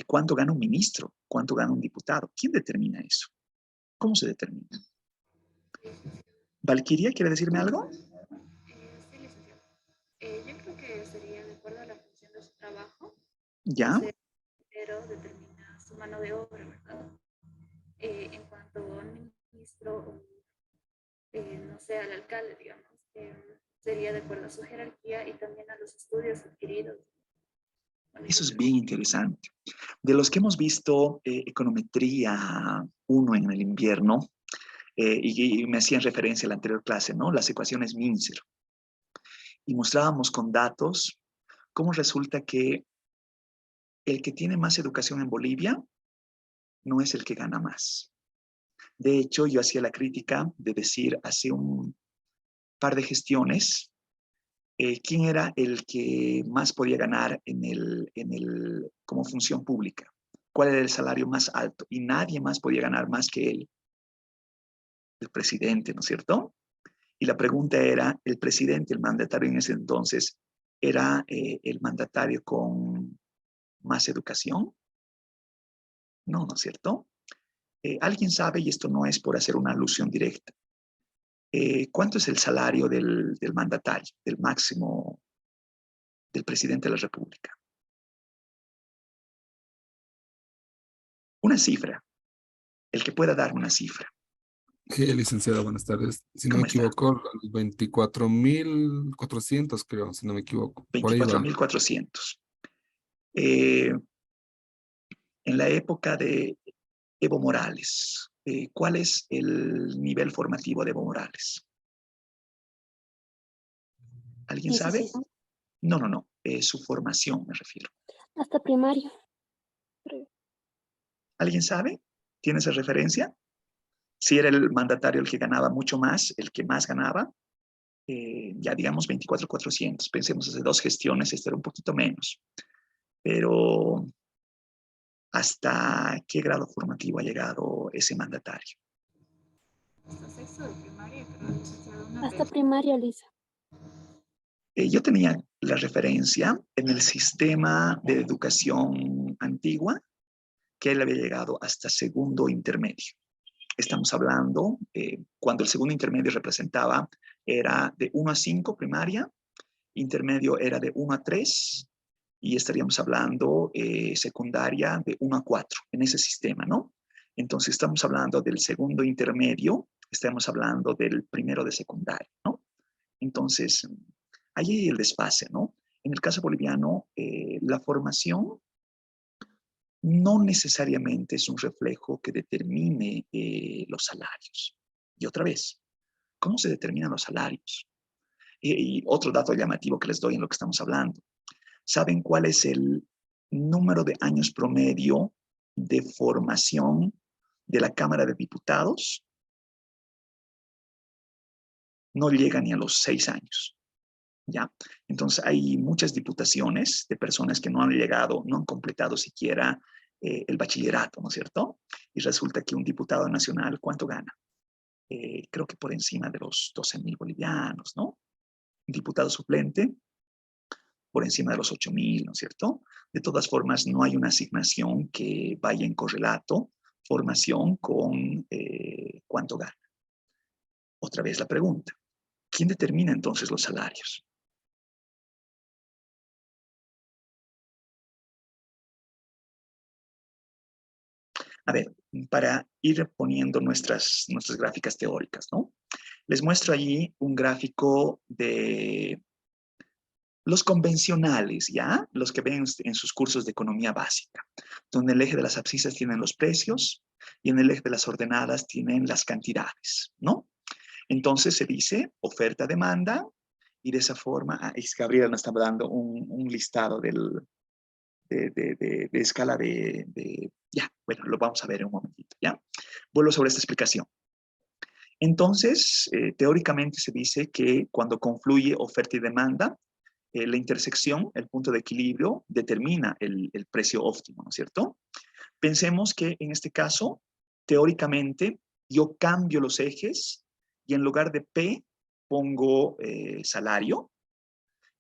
¿Cuánto gana un ministro? ¿Cuánto gana un diputado? ¿Quién determina eso? ¿Cómo se determina? ¿Valquiria quiere decirme algo? Sí, licenciado. Yo creo que sería de acuerdo a la función de su trabajo, ¿Ya? pero determina su mano de obra, ¿verdad? En cuanto a un ministro, no sé, al alcalde, digamos, sería de acuerdo a su jerarquía y también a los estudios adquiridos. Eso es bien interesante. De los que hemos visto econometría 1 en el invierno, y me hacían referencia a la anterior clase, ¿no? Las ecuaciones Mincer. Y mostrábamos con datos cómo resulta que el que tiene más educación en Bolivia no es el que gana más. De hecho, yo hacía la crítica de decir hace un par de gestiones quién era el que más podía ganar como función pública, cuál era el salario más alto, y nadie más podía ganar más que él, el presidente, ¿no es cierto? Y la pregunta era, ¿el presidente, el mandatario en ese entonces, era el mandatario con más educación? No, ¿no es cierto? ¿Alguien sabe, y esto no es por hacer una alusión directa, cuánto es el salario del mandatario, del máximo, del presidente de la República? Una cifra, el que pueda dar una cifra. Sí, licenciado, buenas tardes. Si no me ¿Cómo está? equivoco, 24.400, creo, si no me equivoco. Por ahí va. 24.400. En la época de Evo Morales, ¿cuál es el nivel formativo de Evo Morales? ¿Alguien sabe? 16. No. Su formación me refiero. Hasta primario. Creo. ¿Alguien sabe? ¿Tiene esa referencia? Si era el mandatario el que ganaba mucho más, el que más ganaba, ya digamos 24.400. Pensemos hace 2 gestiones, este era un poquito menos. Pero, ¿hasta qué grado formativo ha llegado ese mandatario? Hasta sexto de primaria, creo, licenciado. Hasta primaria, Lisa. Yo tenía la referencia en el sistema de educación antigua, que él había llegado hasta segundo intermedio. Estamos hablando, cuando el segundo intermedio representaba, era de 1 a 5 primaria, intermedio era de 1 a 3, y estaríamos hablando secundaria de 1 a 4, en ese sistema, ¿no? Entonces estamos hablando del segundo intermedio, estamos hablando del primero de secundaria, ¿no? Entonces, ahí hay el desfase, ¿no? En el caso boliviano, la formación no necesariamente es un reflejo que determine los salarios. Y otra vez, ¿cómo se determinan los salarios? Y otro dato llamativo que les doy en lo que estamos hablando. ¿Saben cuál es el número de años promedio de formación de la Cámara de Diputados? No llega ni a los 6 años. ¿Ya? Entonces hay muchas diputaciones de personas que no han llegado, no han completado siquiera el bachillerato, ¿no es cierto? Y resulta que un diputado nacional, ¿cuánto gana? Creo que por encima de los 12.000 bolivianos, ¿no? Un diputado suplente, por encima de los 8.000, ¿no es cierto? De todas formas, no hay una asignación que vaya en correlato, formación con cuánto gana. Otra vez la pregunta, ¿quién determina entonces los salarios? A ver, para ir poniendo nuestras gráficas teóricas, ¿no? Les muestro allí un gráfico de los convencionales, ¿ya? Los que ven en sus cursos de economía básica, donde el eje de las abscisas tienen los precios y en el eje de las ordenadas tienen las cantidades, ¿no? Entonces se dice oferta-demanda y de esa forma, es que Gabriela nos está dando un listado de escala ya, bueno, lo vamos a ver en un momentito, ¿ya? Vuelvo sobre esta explicación. Entonces, teóricamente se dice que cuando confluye oferta y demanda, la intersección, el punto de equilibrio, determina el precio óptimo, ¿no es cierto? Pensemos que en este caso, teóricamente, yo cambio los ejes y en lugar de P pongo salario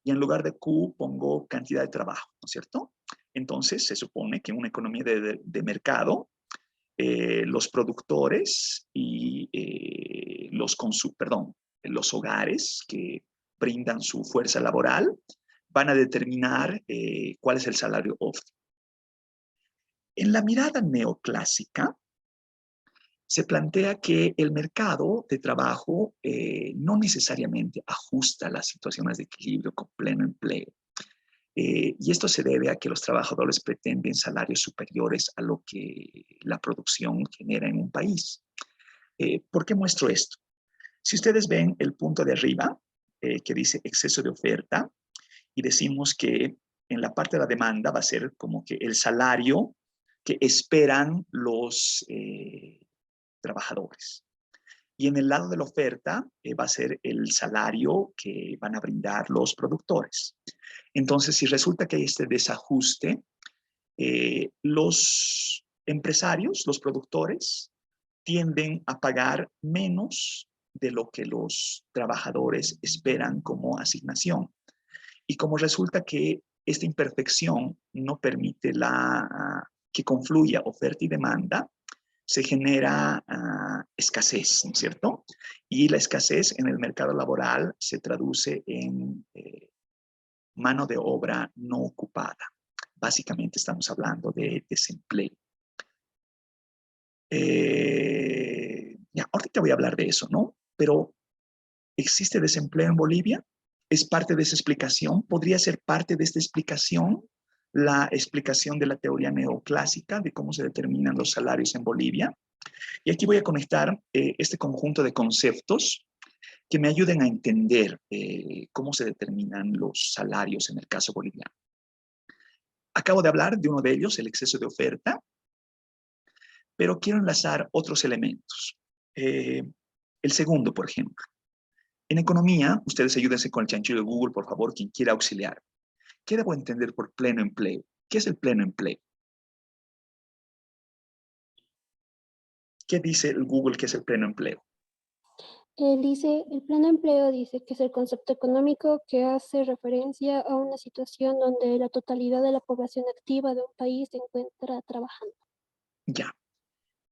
y en lugar de Q pongo cantidad de trabajo, ¿no es cierto? Entonces, se supone que en una economía de mercado, los productores y los hogares que brindan su fuerza laboral van a determinar cuál es el salario óptimo. En la mirada neoclásica, se plantea que el mercado de trabajo no necesariamente ajusta las situaciones de equilibrio con pleno empleo. Y esto se debe a que los trabajadores pretenden salarios superiores a lo que la producción genera en un país. ¿Por qué muestro esto? Si ustedes ven el punto de arriba, que dice exceso de oferta, y decimos que en la parte de la demanda va a ser como que el salario que esperan los trabajadores. Y en el lado de la oferta va a ser el salario que van a brindar los productores. Entonces, si resulta que hay este desajuste, los empresarios, los productores, tienden a pagar menos de lo que los trabajadores esperan como asignación. Y como resulta que esta imperfección no permite que confluya oferta y demanda, se genera escasez, ¿no es cierto? Y la escasez en el mercado laboral se traduce en mano de obra no ocupada. Básicamente estamos hablando de desempleo. Ya, ahorita voy a hablar de eso, ¿no? Pero, ¿existe desempleo en Bolivia? ¿Es parte de esa explicación? ¿Podría ser parte de esta explicación la explicación de la teoría neoclásica de cómo se determinan los salarios en Bolivia? Y aquí voy a conectar este conjunto de conceptos que me ayuden a entender cómo se determinan los salarios en el caso boliviano. Acabo de hablar de uno de ellos, el exceso de oferta, pero quiero enlazar otros elementos. El segundo, por ejemplo. En economía, ustedes ayúdense con el chanchullo de Google, por favor, quien quiera auxiliar. ¿Qué debo entender por pleno empleo? ¿Qué es el pleno empleo? ¿Qué dice el Google que es el pleno empleo? El pleno empleo dice que es el concepto económico que hace referencia a una situación donde la totalidad de la población activa de un país se encuentra trabajando. Ya.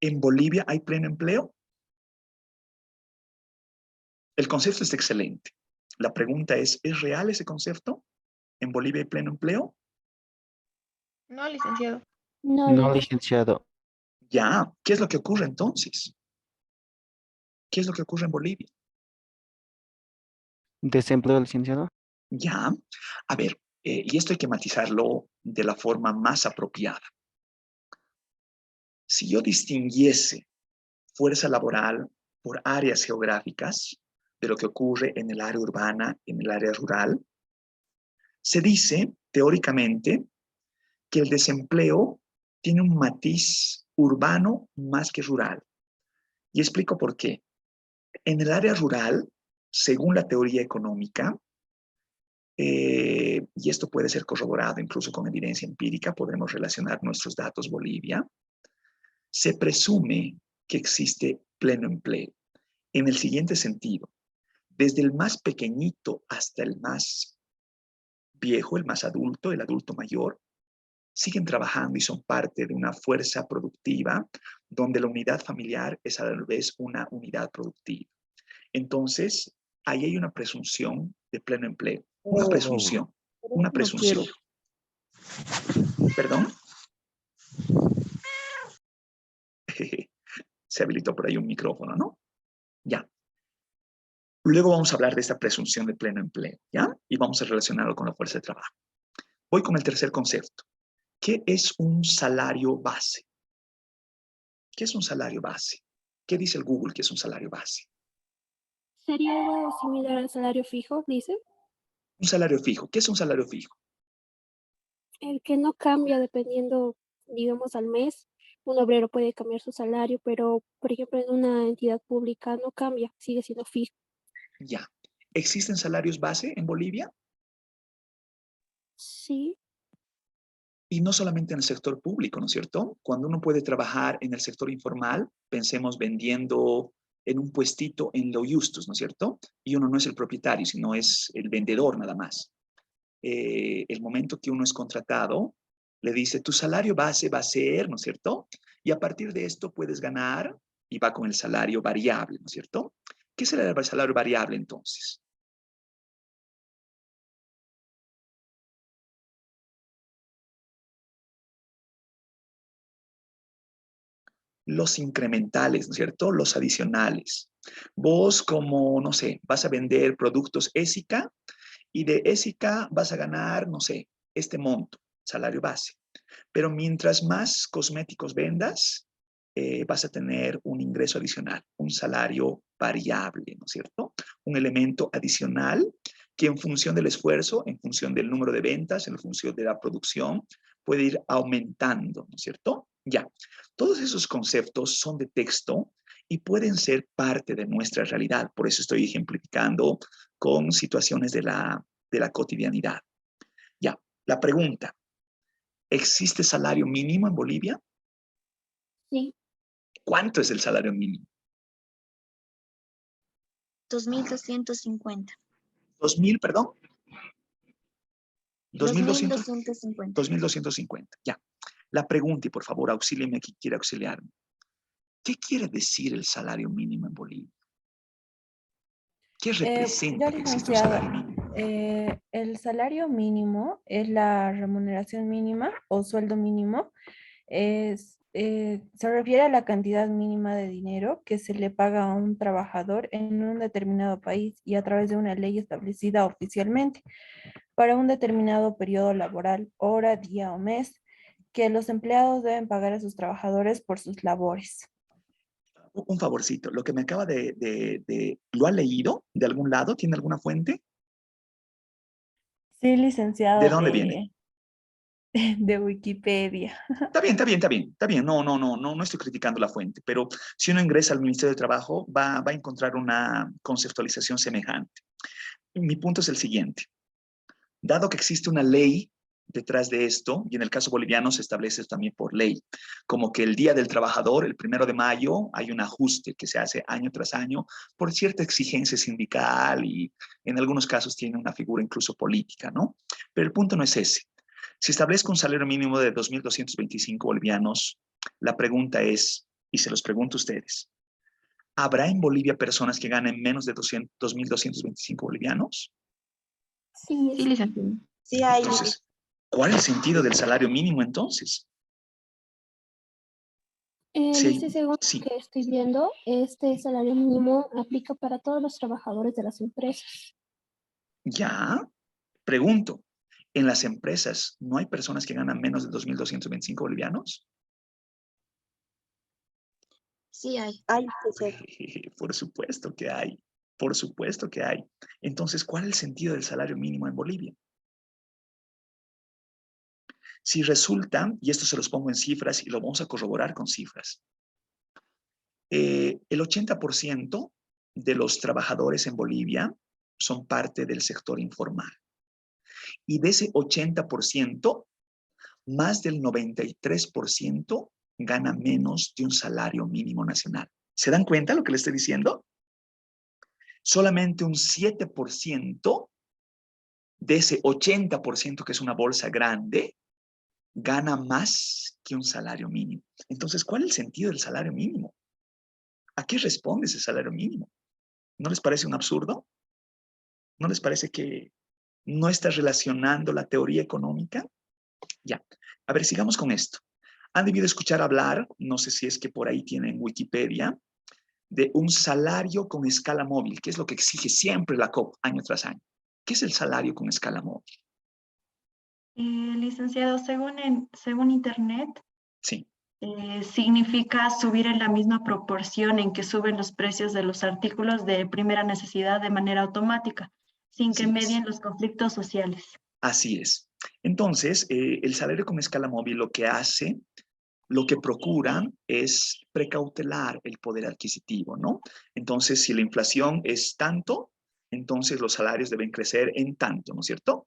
¿En Bolivia hay pleno empleo? El concepto es excelente. La pregunta ¿es real ese concepto? ¿En Bolivia hay pleno empleo? No, licenciado. No, licenciado. Ya. ¿Qué es lo que ocurre entonces? ¿Qué es lo que ocurre en Bolivia? ¿Desempleo, licenciado? Ya. A ver, y esto hay que matizarlo de la forma más apropiada. Si yo distinguiese fuerza laboral por áreas geográficas de lo que ocurre en el área urbana, en el área rural, se dice teóricamente que el desempleo tiene un matiz urbano más que rural. Y explico por qué. En el área rural, según la teoría económica, y esto puede ser corroborado incluso con evidencia empírica, podremos relacionar nuestros datos Bolivia, se presume que existe pleno empleo. En el siguiente sentido, desde el más pequeñito hasta el más viejo, el más adulto, el adulto mayor, siguen trabajando y son parte de una fuerza productiva donde la unidad familiar es a la vez una unidad productiva. Entonces, ahí hay una presunción de pleno empleo. Una presunción. Una presunción. ¿Perdón? Se habilitó por ahí un micrófono, ¿no? Ya. Luego vamos a hablar de esta presunción de pleno empleo, ¿ya? Y vamos a relacionarlo con la fuerza de trabajo. Voy con el tercer concepto. ¿Qué es un salario base? ¿Qué es un salario base? ¿Qué dice el Google que es un salario base? ¿Sería algo similar al salario fijo, dice? Un salario fijo. ¿Qué es un salario fijo? El que no cambia dependiendo, digamos, al mes. Un obrero puede cambiar su salario, pero, por ejemplo, en una entidad pública no cambia, sigue siendo fijo. Ya. ¿Existen salarios base en Bolivia? Sí. Y no solamente en el sector público, ¿no es cierto? Cuando uno puede trabajar en el sector informal, pensemos vendiendo en un puestito en lo justus, ¿no es cierto? Y uno no es el propietario, sino es el vendedor nada más. El momento que uno es contratado, Le dice, tu salario base va a ser, ¿no es cierto? Y a partir de esto puedes ganar, y va con el salario variable, ¿no es cierto? ¿Qué será el salario variable entonces? Los incrementales, ¿no es cierto? Los adicionales. Vos como, no sé, vas a vender productos ESICA y de ESICA vas a ganar, no sé, este monto, salario base. Pero mientras más cosméticos vendas, vas a tener un ingreso adicional, un salario variable, ¿no es cierto? Un elemento adicional que en función del esfuerzo, en función del número de ventas, en función de la producción, puede ir aumentando, ¿no es cierto? Ya, todos esos conceptos son de texto y pueden ser parte de nuestra realidad. Por eso estoy ejemplificando con situaciones de la cotidianidad. Ya, la pregunta, ¿existe salario mínimo en Bolivia? Sí. ¿Cuánto es el salario mínimo? 2.250. 2.000, perdón. 2.200. 2.250. 2.250, ya. La pregunta, y por favor, auxílieme a quien quiera auxiliarme. ¿Qué quiere decir el salario mínimo en Bolivia? ¿Qué representa que existe un salario mínimo? El salario mínimo es la remuneración mínima o sueldo mínimo. Se refiere a la cantidad mínima de dinero que se le paga a un trabajador en un determinado país y a través de una ley establecida oficialmente para un determinado periodo laboral, hora, día o mes, que los empleados deben pagar a sus trabajadores por sus labores. Un favorcito, lo que me acaba ¿lo ha leído de algún lado? ¿Tiene alguna fuente? Sí, licenciado, ¿De dónde viene? de Wikipedia. Está bien, está bien, está bien, está bien. No estoy criticando la fuente, pero si uno ingresa al Ministerio de Trabajo, va a encontrar una conceptualización semejante. Mi punto es el siguiente. Dado que existe una ley detrás de esto, y en el caso boliviano se establece también por ley, como que el Día del Trabajador, el 1 de mayo, hay un ajuste que se hace año tras año por cierta exigencia sindical y en algunos casos tiene una figura incluso política, ¿no? Pero el punto no es ese. Si establezco un salario mínimo de 2.225 bolivianos, la pregunta es, y se los pregunto a ustedes, ¿habrá en Bolivia personas que ganen menos de 2.225 bolivianos? Sí, Sí, licenciado. Sí hay. Entonces, ¿cuál es el sentido del salario mínimo entonces? Dice, según Sí, lo que estoy viendo, este salario mínimo aplica para todos los trabajadores de las empresas. ya. Pregunto, ¿en las empresas no hay personas que ganan menos de 2.225 bolivianos? Sí hay. Por supuesto que hay. Por supuesto que hay. Entonces, ¿cuál es el sentido del salario mínimo en Bolivia? Si resulta, y esto se los pongo en cifras y lo vamos a corroborar con cifras, el 80% de los trabajadores en Bolivia son parte del sector informal. Y de ese 80%, más del 93% gana menos de un salario mínimo nacional. ¿Se dan cuenta lo que les estoy diciendo? Solamente un 7% de ese 80% que es una bolsa grande, gana más que un salario mínimo. Entonces, ¿cuál es el sentido del salario mínimo? ¿A qué responde ese salario mínimo? ¿No les parece un absurdo? ¿No les parece que no está relacionando la teoría económica? Ya. A ver, sigamos con esto. Han debido escuchar hablar, no sé si es que por ahí tienen Wikipedia, de un salario con escala móvil, que es lo que exige siempre la COP año tras año. ¿Qué es el salario con escala móvil? Licenciado, según Internet, Sí. significa subir en la misma proporción en que suben los precios de los artículos de primera necesidad de manera automática, sin que medien los conflictos sociales. Así es. Entonces, el salario con escala móvil lo que hace, lo que procuran es precautelar el poder adquisitivo, ¿no? Entonces, si la inflación es tanto, entonces los salarios deben crecer en tanto, ¿no es cierto?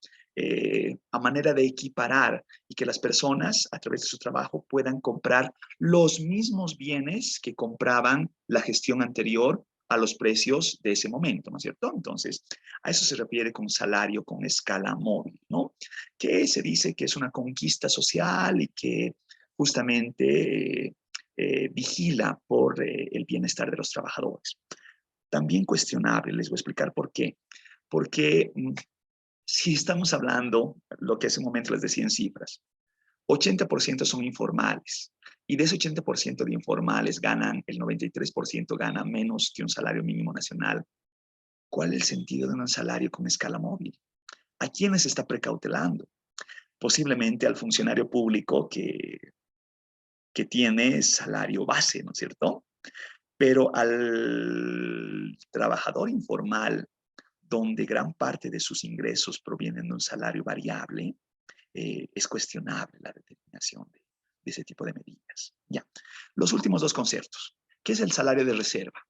A manera de equiparar y que las personas, a través de su trabajo, puedan comprar los mismos bienes que compraban la gestión anterior a los precios de ese momento, ¿no es cierto? Entonces, a eso se refiere con salario con escala móvil, ¿no? que se dice que es una conquista social y que justamente vigila por el bienestar de los trabajadores. También cuestionable, les voy a explicar por qué. Porque si estamos hablando, lo que hace un momento les decía en cifras, 80% son informales. Y de ese 80% de informales ganan, el 93% gana menos que un salario mínimo nacional. ¿Cuál es el sentido de un salario con escala móvil? ¿A quiénes está precautelando? Posiblemente al funcionario público que tiene salario base, ¿no es cierto? Pero al trabajador informal, donde gran parte de sus ingresos provienen de un salario variable, es cuestionable la determinación de ese tipo de medidas. Ya. Los últimos dos conceptos. ¿Qué es el salario de reserva?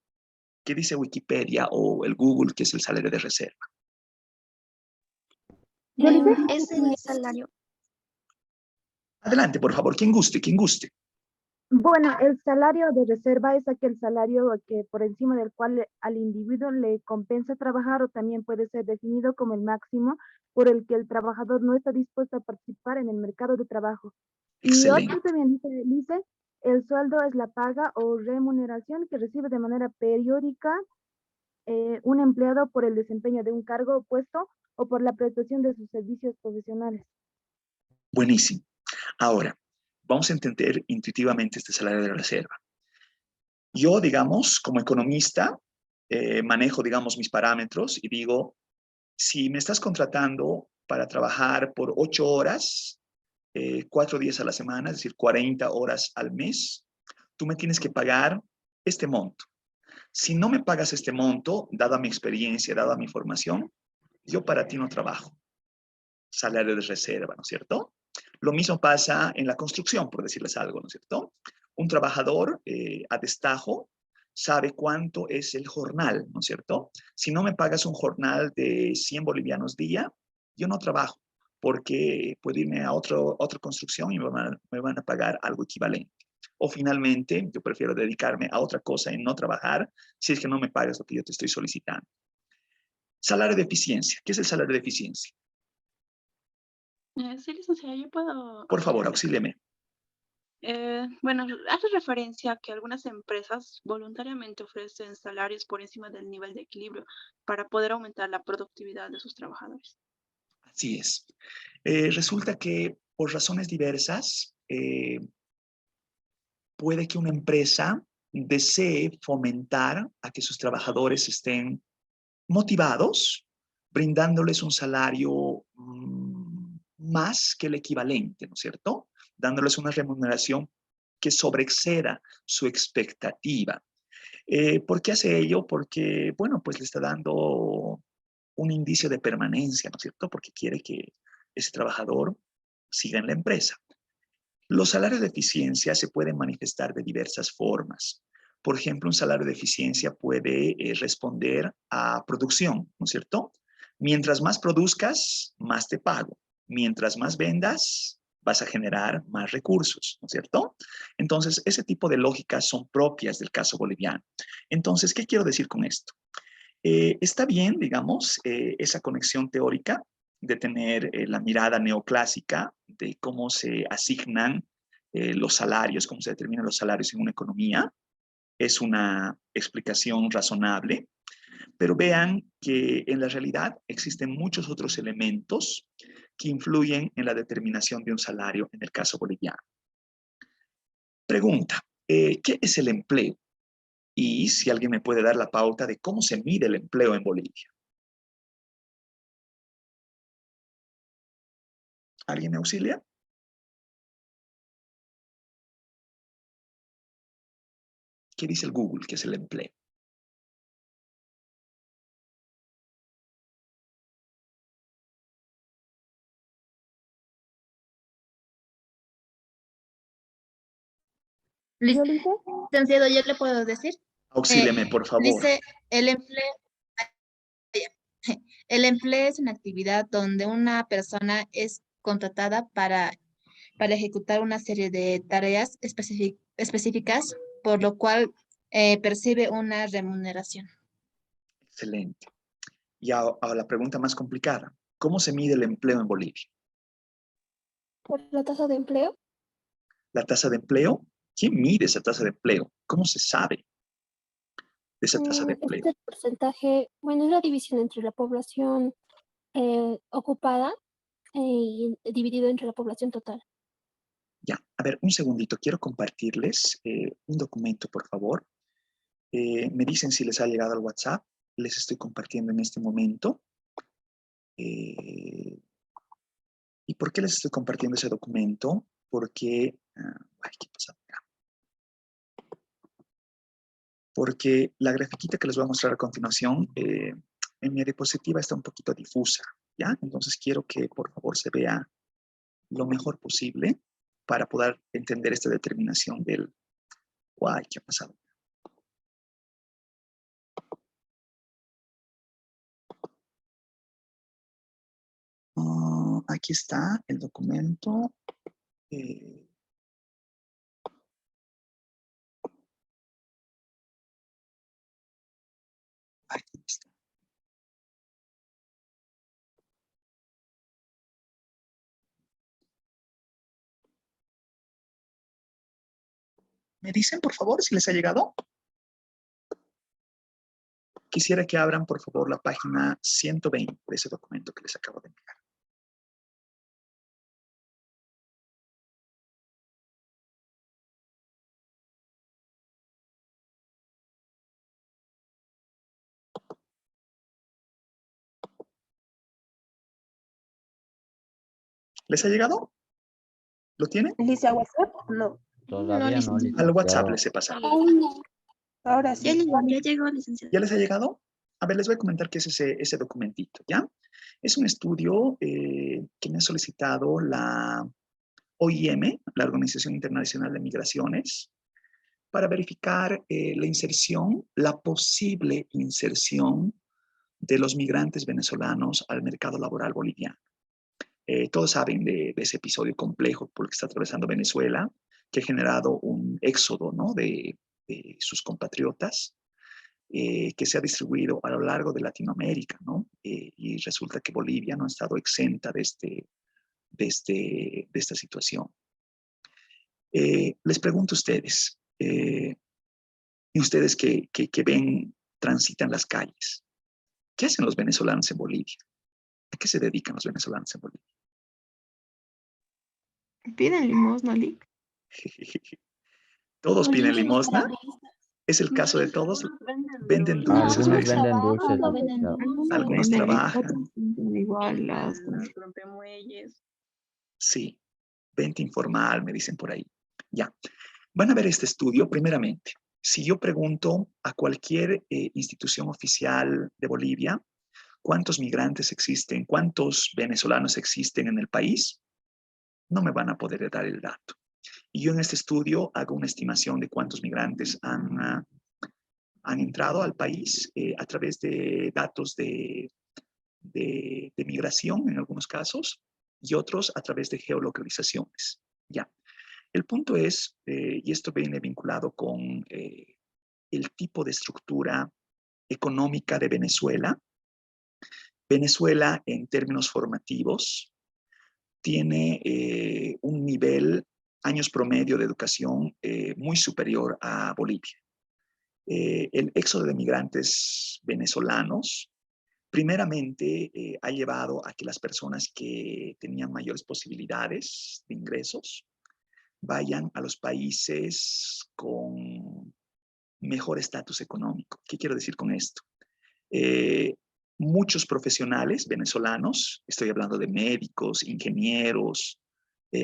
¿Qué dice Wikipedia o el Google que es el salario de reserva? Es el salario. Adelante, por favor, quien guste, quien guste. Bueno, el salario de reserva es aquel salario que por encima del cual al individuo le compensa trabajar, o también puede ser definido como el máximo por el que el trabajador no está dispuesto a participar en el mercado de trabajo. Excelente. Y otro también dice, el sueldo es la paga o remuneración que recibe de manera periódica un empleado por el desempeño de un cargo o puesto o por la prestación de sus servicios profesionales. Buenísimo. Ahora, vamos a entender intuitivamente este salario de reserva. Yo, digamos, como economista, manejo, digamos, mis parámetros y digo, si me estás contratando para trabajar por 8 horas, 4 días a la semana, es decir, 40 horas al mes, tú me tienes que pagar este monto. Si no me pagas este monto, dada mi experiencia, dada mi formación, yo para ti no trabajo. Salario de reserva, ¿no es cierto? Lo mismo pasa en la construcción, por decirles algo, ¿no es cierto? Un trabajador a destajo sabe cuánto es el jornal, ¿no es cierto? Si no me pagas un jornal de 100 bolivianos día, yo no trabajo, porque puedo irme a otra construcción y me van a pagar algo equivalente. O finalmente, yo prefiero dedicarme a otra cosa y no trabajar si es que no me pagas lo que yo te estoy solicitando. Salario de eficiencia. ¿Qué es el salario de eficiencia? Sí, licenciada, yo puedo Por favor, auxiliarle. auxílieme. Bueno, hace referencia a que algunas empresas voluntariamente ofrecen salarios por encima del nivel de equilibrio para poder aumentar la productividad de sus trabajadores. Así es. Resulta que por razones diversas, puede que una empresa desee fomentar a que sus trabajadores estén motivados, brindándoles un salario más que el equivalente, ¿no es cierto? Dándoles una remuneración que sobreexceda su expectativa. ¿Por qué hace ello? Porque, bueno, pues le está dando un indicio de permanencia, ¿no es cierto? Porque quiere que ese trabajador siga en la empresa. Los salarios de eficiencia se pueden manifestar de diversas formas. Por ejemplo, un salario de eficiencia puede responder a producción, ¿no es cierto? Mientras más produzcas, más te pago. Mientras más vendas, vas a generar más recursos, ¿no es cierto? Entonces, ese tipo de lógicas son propias del caso boliviano. Entonces, ¿qué quiero decir con esto? Está bien, digamos, esa conexión teórica de tener la mirada neoclásica de cómo se asignan los salarios, cómo se determinan los salarios en una economía. Es una explicación razonable, pero vean que en la realidad existen muchos otros elementos que influyen en la determinación de un salario en el caso boliviano. Pregunta, ¿qué es el empleo? Y si alguien me puede dar la pauta de cómo se mide el empleo en Bolivia. ¿Alguien me auxilia? ¿Qué dice el Google que es el empleo? Licenciado, ¿yo le puedo decir? Auxílieme, por favor. Dice, el empleo es una actividad donde una persona es contratada para ejecutar una serie de tareas específicas, por lo cual percibe una remuneración. Excelente. Y a la pregunta más complicada, ¿cómo se mide el empleo en Bolivia? ¿Por la tasa de empleo? La tasa de empleo, ¿quién mide esa tasa de empleo? ¿Cómo se sabe de esa tasa de empleo? Este es el porcentaje, bueno, es la división entre la población ocupada y dividido entre la población total. Ya, a ver, un segundito. Quiero compartirles un documento, por favor. Me dicen si les ha llegado al WhatsApp. Les estoy compartiendo en este momento. ¿Y por qué les estoy compartiendo ese documento? Porque, ay, ¿qué pasa acá? Porque la grafiquita que les voy a mostrar a continuación en mi diapositiva está un poquito difusa, ¿ya? Entonces quiero que por favor se vea lo mejor posible para poder entender esta determinación del, guay, ¿qué ha pasado? Aquí está el documento. Aquí está. ¿Me dicen, por favor, si les ha llegado? Quisiera que abran, por favor, la página 120 de ese documento que les acabo de enviar. ¿Les ha llegado? ¿Lo tienen? ¿Dice a WhatsApp? No. Todavía no, Al WhatsApp licenciado. les he pasado. Ahora sí. Ya llegó, licenciado. ¿Ya les ha llegado? A ver, les voy a comentar qué es ese documentito, ¿ya? Es un estudio que me ha solicitado la OIM, la Organización Internacional de Migraciones, para verificar la inserción, la posible inserción de los migrantes venezolanos al mercado laboral boliviano. Todos saben de ese episodio complejo por el que está atravesando Venezuela, que ha generado un éxodo, ¿no?, de sus compatriotas, que se ha distribuido a lo largo de Latinoamérica, ¿no? Y resulta que Bolivia no ha estado exenta de esta situación. Les pregunto a ustedes, y ustedes que ven, transitan las calles, ¿qué hacen los venezolanos en Bolivia? ¿A qué se dedican los venezolanos en Bolivia? Piden limosna, Lick. ¿Todos piden limosna? ¿Es el caso de todos? ¿Venden dulces? Algunos venden dulces, licenciado. Algunos trabajan. Igual las rompemuelles. Sí, venta informal, me dicen por ahí. Ya. Van a ver este estudio, primeramente. Si yo pregunto a cualquier institución oficial de Bolivia, ¿cuántos migrantes existen? ¿Cuántos venezolanos existen en el país? No me van a poder dar el dato. Y yo en este estudio hago una estimación de cuántos migrantes han entrado al país a través de datos de migración en algunos casos y otros a través de geolocalizaciones. Ya. El punto es, y esto viene vinculado con el tipo de estructura económica de Venezuela. Venezuela, en términos formativos, tiene un nivel, años promedio de educación muy superior a Bolivia. El éxodo de migrantes venezolanos, primeramente, ha llevado a que las personas que tenían mayores posibilidades de ingresos vayan a los países con mejor estatus económico. ¿Qué quiero decir con esto? Muchos profesionales venezolanos, estoy hablando de médicos, ingenieros,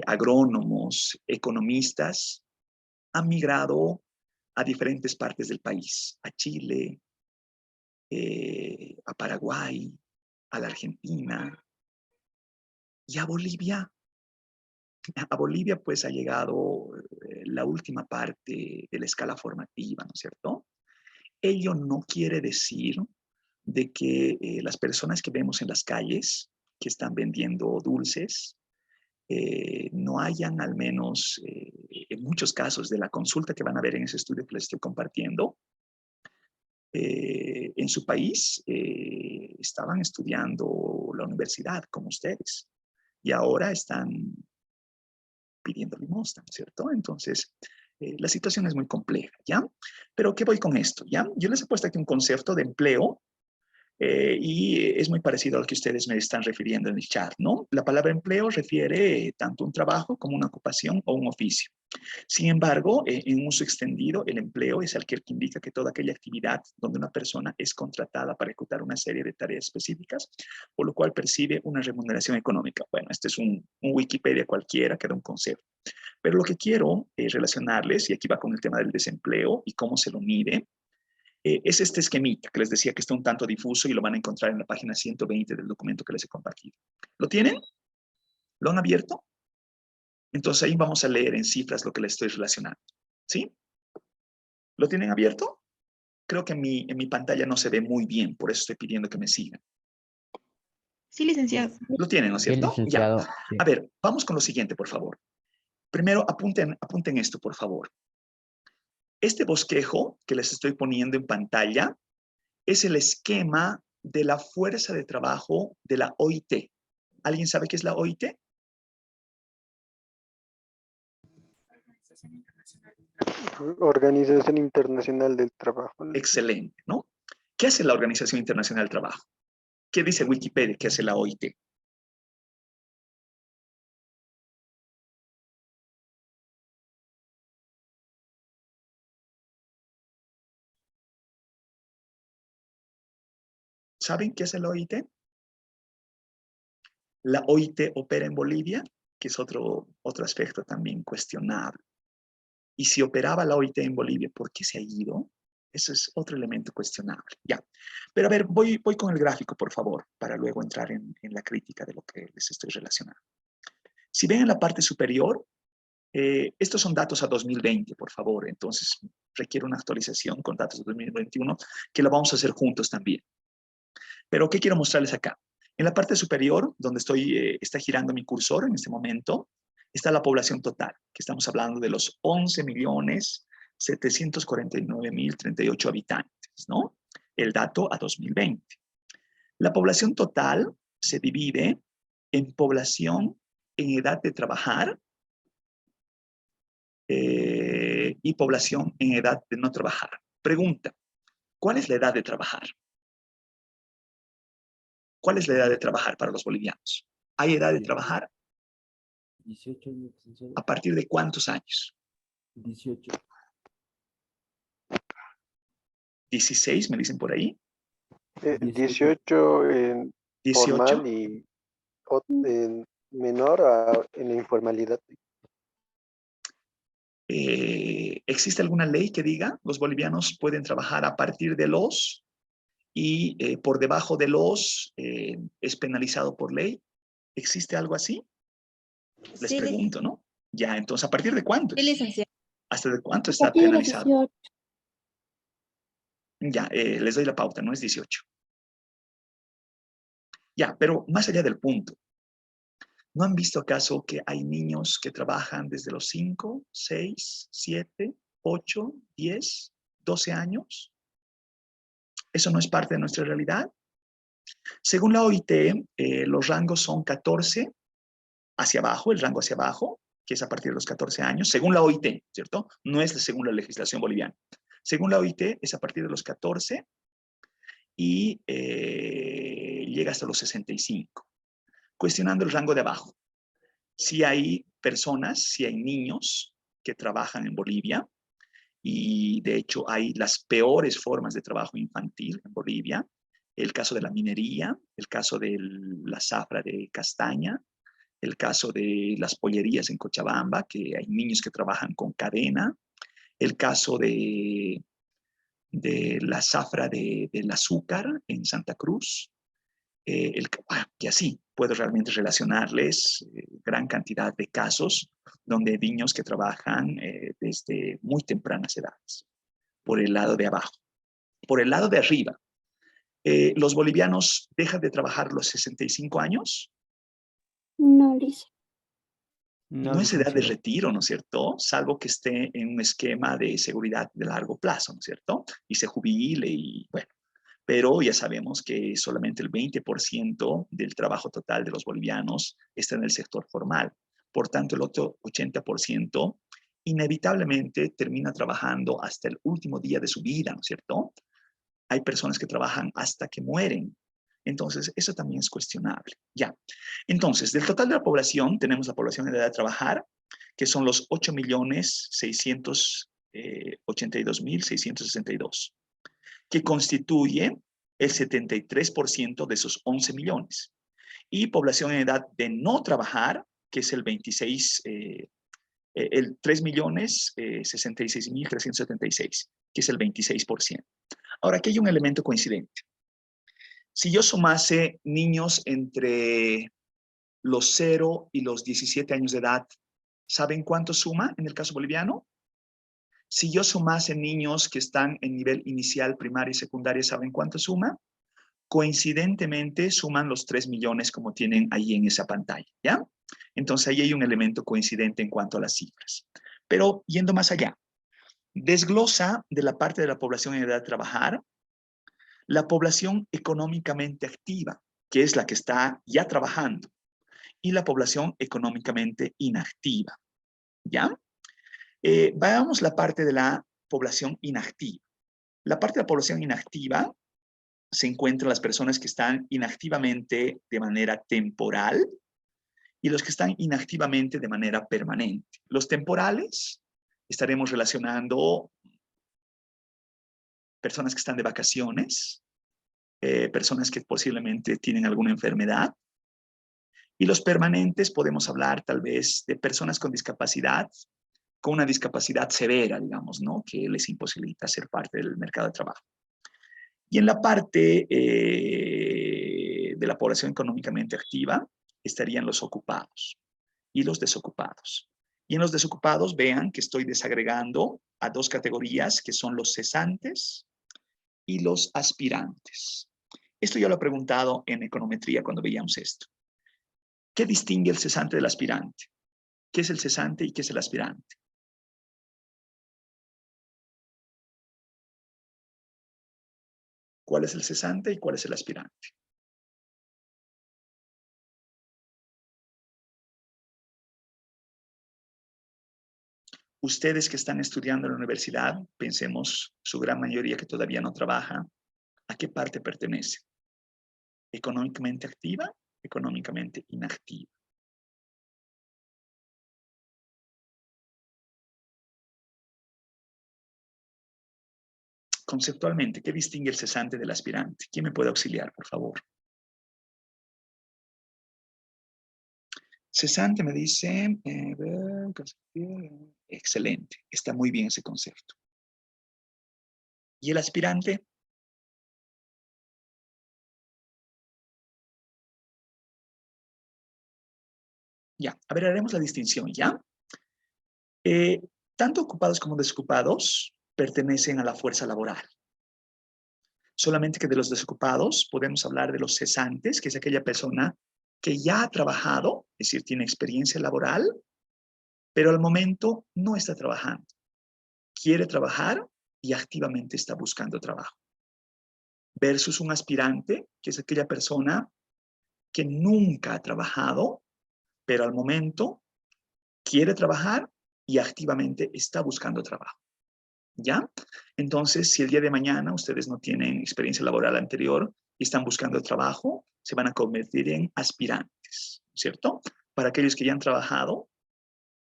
agrónomos, economistas, han migrado a diferentes partes del país, a Chile, a Paraguay, a la Argentina y a Bolivia. A Bolivia pues ha llegado la última parte de la escala formativa, ¿no es cierto? Ello no quiere decir de que las personas que vemos en las calles, que están vendiendo dulces, no hayan al menos, en muchos casos de la consulta que van a ver en ese estudio que les estoy compartiendo, en su país estaban estudiando la universidad como ustedes y ahora están pidiendo limosna, ¿cierto? Entonces, la situación es muy compleja, ¿ya? Pero ¿qué voy con esto, ya? Yo les he puesto aquí un concepto de empleo y es muy parecido al que ustedes me están refiriendo en el chat, ¿no? La palabra empleo refiere tanto a un trabajo como una ocupación o un oficio. Sin embargo, en uso extendido, el empleo es aquel que indica que toda aquella actividad donde una persona es contratada para ejecutar una serie de tareas específicas, por lo cual percibe una remuneración económica. Bueno, este es un Wikipedia cualquiera que da un concepto. Pero lo que quiero relacionarles, y aquí va con el tema del desempleo y cómo se lo mide, es este esquemita que les decía que está un tanto difuso y lo van a encontrar en la página 120 del documento que les he compartido. ¿Lo tienen? ¿Lo han abierto? Entonces ahí vamos a leer en cifras lo que les estoy relacionando. ¿Sí? ¿Lo tienen abierto? Creo que en mi pantalla no se ve muy bien, por eso estoy pidiendo que me sigan. Sí, licenciado. ¿Lo tienen, no es Sí, cierto? licenciado. Ya. Sí. A ver, vamos con lo siguiente, por favor. Primero, apunten esto, por favor. Este bosquejo que les estoy poniendo en pantalla es el esquema de la fuerza de trabajo de la OIT. ¿Alguien sabe qué es la OIT? Organización Internacional del Trabajo. Excelente, ¿no? ¿Qué hace la Organización Internacional del Trabajo? ¿Qué dice Wikipedia que hace la OIT? ¿Saben qué hace la OIT? La OIT opera en Bolivia, que es otro aspecto también cuestionable. Y si operaba la OIT en Bolivia, ¿por qué se ha ido? Eso es otro elemento cuestionable. Ya. Pero a ver, voy con el gráfico, por favor, para luego entrar en la crítica de lo que les estoy relacionando. Si ven en la parte superior, estos son datos a 2020, por favor. Entonces, requiere una actualización con datos de 2021, que lo vamos a hacer juntos también. Pero, ¿qué quiero mostrarles acá? En la parte superior, donde está girando mi cursor en este momento, está la población total, que estamos hablando de los 11.749.038 habitantes, ¿no? El dato a 2020. La población total se divide en población en edad de trabajar y población en edad de no trabajar. Pregunta, ¿cuál es la edad de trabajar? ¿Cuál es la edad de trabajar para los bolivianos? ¿Hay edad de trabajar? 18 años. ¿A partir de cuántos años? 18. 16, me dicen por ahí. 18 en 18. formal y en menor en la informalidad. ¿Existe alguna ley que diga los bolivianos pueden trabajar a partir de los y por debajo de los es penalizado por ley? ¿Existe algo así? Les Sí, pregunto, ¿no? Ya, entonces, ¿a partir de cuánto? Sí, licenciado. ¿Hasta de cuánto A está partir de los penalizado? 18. Ya, les doy la pauta, no es 18. Ya, pero más allá del punto, ¿no han visto acaso que hay niños que trabajan desde los 5, 6, 7, 8, 10, 12 años? ¿Eso no es parte de nuestra realidad? Según la OIT, los rangos son 14 hacia abajo, el rango hacia abajo, que es a partir de los 14 años, según la OIT, ¿cierto? No es según la legislación boliviana. Según la OIT, es a partir de los 14 y llega hasta los 65. Cuestionando el rango de abajo. Si hay personas, si hay niños que trabajan en Bolivia, y de hecho hay las peores formas de trabajo infantil en Bolivia, el caso de la minería, el caso de la zafra de castaña, el caso de las pollerías en Cochabamba, que hay niños que trabajan con cadena, el caso de la zafra del azúcar en Santa Cruz, y así puedo realmente relacionarles gran cantidad de casos donde hay niños que trabajan desde muy tempranas edades, por el lado de abajo. Por el lado de arriba, ¿los bolivianos dejan de trabajar los 65 años? No, Lice. No es edad de retiro, ¿no es cierto? Salvo que esté en un esquema de seguridad de largo plazo, ¿no es cierto? Y se jubile y bueno. Pero ya sabemos que solamente el 20% del trabajo total de los bolivianos está en el sector formal. Por tanto, el otro 80% inevitablemente termina trabajando hasta el último día de su vida, ¿no es cierto? Hay personas que trabajan hasta que mueren. Entonces, eso también es cuestionable. Ya. Entonces, del total de la población, tenemos la población en edad de trabajar, que son los 8.682.662, que constituye el 73% de esos 11 millones. Y población en edad de no trabajar, que es el 3.066.376, que es el 26%. Ahora, aquí hay un elemento coincidente. Si yo sumase niños entre los 0 y los 17 años de edad, ¿saben cuánto suma en el caso boliviano? Si yo sumase niños que están en nivel inicial, primaria y secundaria, ¿saben cuánto suma? Coincidentemente suman los 3 millones como tienen ahí en esa pantalla, ¿ya? Entonces ahí hay un elemento coincidente en cuanto a las cifras. Pero yendo más allá, desglosa de la parte de la población en edad de trabajar la población económicamente activa, que es la que está ya trabajando, y la población económicamente inactiva, ¿ya? Veamos la parte de la población inactiva. La parte de la población inactiva se encuentran las personas que están inactivamente de manera temporal y los que están inactivamente de manera permanente. Los temporales estaremos relacionando personas que están de vacaciones, personas que posiblemente tienen alguna enfermedad. Y los permanentes podemos hablar tal vez de personas con discapacidad, con una discapacidad severa, digamos, ¿no? Que les imposibilita ser parte del mercado de trabajo. Y en la parte de la población económicamente activa estarían los ocupados y los desocupados. Y en los desocupados vean que estoy desagregando a dos categorías que son los cesantes y los aspirantes. Esto ya lo he preguntado en econometría cuando veíamos esto. ¿Qué distingue el cesante del aspirante? ¿Qué es el cesante y qué es el aspirante? ¿Cuál es el cesante y cuál es el aspirante? Ustedes que están estudiando en la universidad, pensemos, su gran mayoría que todavía no trabaja, ¿a qué parte pertenece? ¿Económicamente activa? ¿Económicamente inactiva? Conceptualmente, ¿qué distingue el cesante del aspirante? ¿Quién me puede auxiliar, por favor? Cesante me dice, excelente, está muy bien ese concepto. ¿Y el aspirante? Ya, a ver, haremos la distinción, ¿ya? Tanto ocupados como desocupados pertenecen a la fuerza laboral. Solamente que de los desocupados podemos hablar de los cesantes, que es aquella persona que ya ha trabajado, es decir, tiene experiencia laboral, pero al momento no está trabajando. Quiere trabajar y activamente está buscando trabajo. Versus un aspirante, que es aquella persona que nunca ha trabajado, pero al momento quiere trabajar y activamente está buscando trabajo. ¿Ya? Entonces, si el día de mañana ustedes no tienen experiencia laboral anterior y están buscando trabajo, se van a convertir en aspirantes, ¿cierto? Para aquellos que ya han trabajado,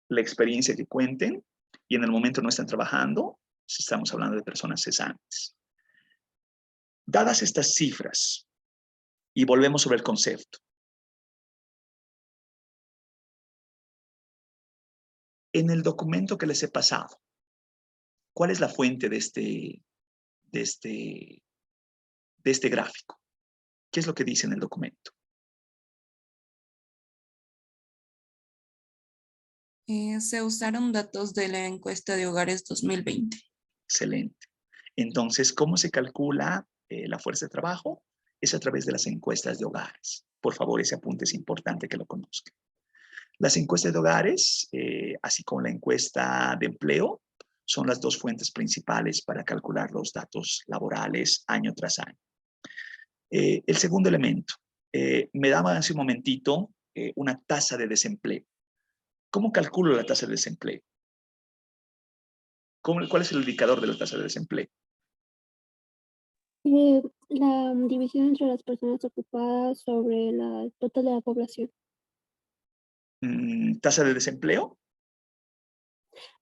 la experiencia que cuenten y en el momento no están trabajando, estamos hablando de personas cesantes. Dadas estas cifras, y volvemos sobre el concepto. En el documento que les he pasado, ¿cuál es la fuente de este gráfico? ¿Qué es lo que dice en el documento? Se usaron datos de la encuesta de hogares 2020. Excelente. Entonces, ¿cómo se calcula la fuerza de trabajo? Es a través de las encuestas de hogares. Por favor, ese apunte es importante que lo conozcan. Las encuestas de hogares, así como la encuesta de empleo, son las dos fuentes principales para calcular los datos laborales año tras año. El segundo elemento, me daba hace un momentito una tasa de desempleo. ¿Cómo calculo la tasa de desempleo? ¿Cuál es el indicador de la tasa de desempleo? La división entre las personas ocupadas sobre la total de la población. ¿Tasa de desempleo?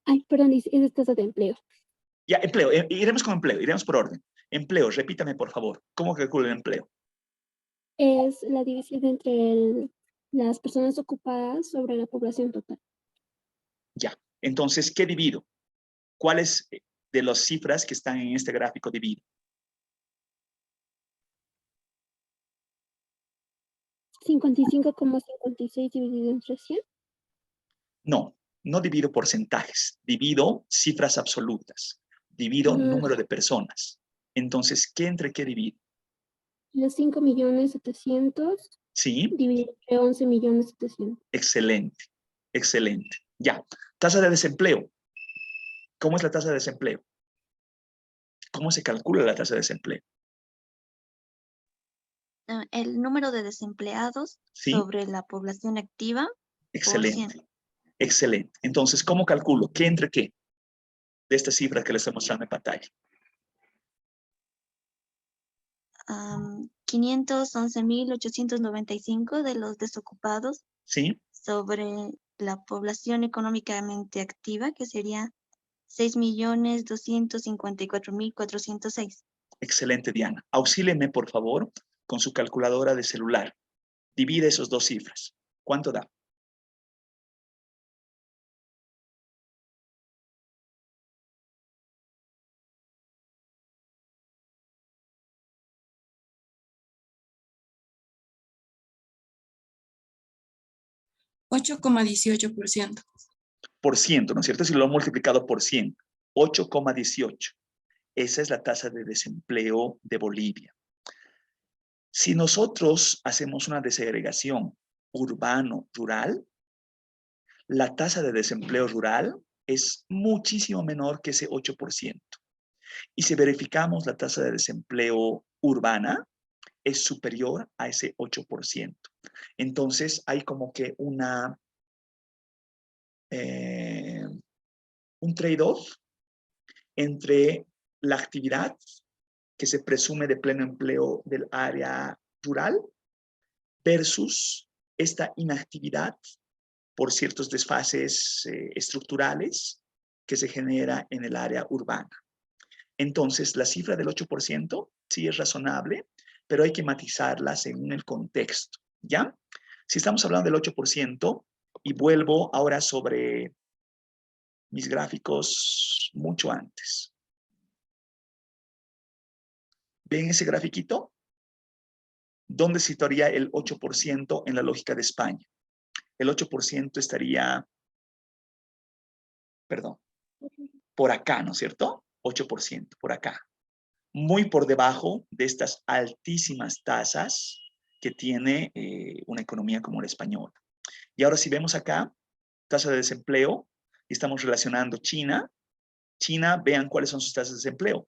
Ay, perdón, es tasa de empleo. Ya, empleo. Iremos con empleo, iremos por orden. Empleo, repítame por favor. ¿Cómo calculo el empleo? Es la división entre las personas ocupadas sobre la población total. Ya. Entonces, ¿qué divido? ¿Cuáles de las cifras que están en este gráfico divido? 55,56 dividido entre 100. No, no divido porcentajes. Divido cifras absolutas. Divido número de personas. Entonces, ¿qué entre qué divido? Los 5.700.000 Sí. dividido entre 11.700.000. Excelente, excelente. Ya. Tasa de desempleo. ¿Cómo es la tasa de desempleo? ¿Cómo se calcula la tasa de desempleo? El número de desempleados ¿Sí? sobre la población activa. Excelente, excelente. Entonces, ¿cómo calculo? ¿Qué entre qué? De esta cifra que les estoy mostrando en pantalla. 511.895 de los desocupados. ¿Sí? Sobre la población económicamente activa, que sería 6.254.406. Excelente, Diana. Auxílieme, por favor, con su calculadora de celular. Divide esos dos cifras. ¿Cuánto da? %8,18%. Por ciento, ¿no es cierto? Si lo he multiplicado por 100. 8,18. Esa es la tasa de desempleo de Bolivia. Si nosotros hacemos una desagregación urbano-rural, la tasa de desempleo rural es muchísimo menor que ese 8%. Y si verificamos la tasa de desempleo urbana, es superior a ese 8%. Entonces hay como que un trade-off entre la actividad que se presume de pleno empleo del área rural versus esta inactividad por ciertos desfases estructurales que se genera en el área urbana. Entonces, la cifra del 8% sí es razonable, pero hay que matizarla según el contexto, ¿ya? Si estamos hablando del 8%, y vuelvo ahora sobre mis gráficos mucho antes. ¿Ven ese grafiquito? ¿Dónde situaría el 8% en la lógica de España? El 8% estaría, perdón, por acá, ¿no es cierto? 8%, por acá. Muy por debajo de estas altísimas tasas que tiene una economía como la española. Y ahora si vemos acá, tasa de desempleo, y estamos relacionando China. China, vean cuáles son sus tasas de desempleo.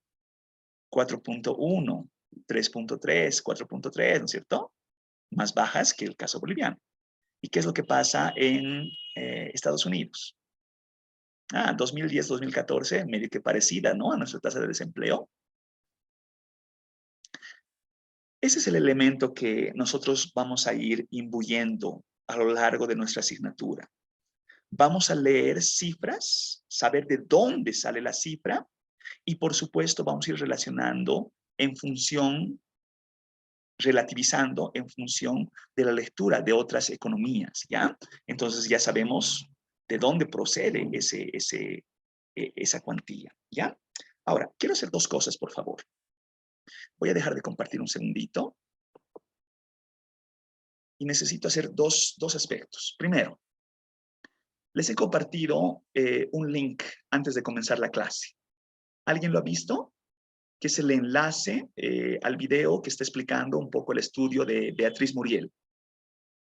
4.1, 3.3, 4.3, ¿no es cierto? Más bajas que el caso boliviano. ¿Y qué es lo que pasa en Estados Unidos? 2010, 2014, medio que parecida, ¿no? A nuestra tasa de desempleo. Ese es el elemento que nosotros vamos a ir imbuyendo a lo largo de nuestra asignatura. Vamos a leer cifras, saber de dónde sale la cifra y por supuesto vamos a ir relacionando en función, relativizando en función de la lectura de otras economías, ¿ya? Entonces ya sabemos de dónde procede esa cuantía, ¿ya? Ahora, quiero hacer dos cosas, por favor. Voy a dejar de compartir un segundito. Y necesito hacer dos aspectos. Primero, les he compartido un link antes de comenzar la clase. ¿Alguien lo ha visto? Que es el enlace al video que está explicando un poco el estudio de Beatriz Muriel.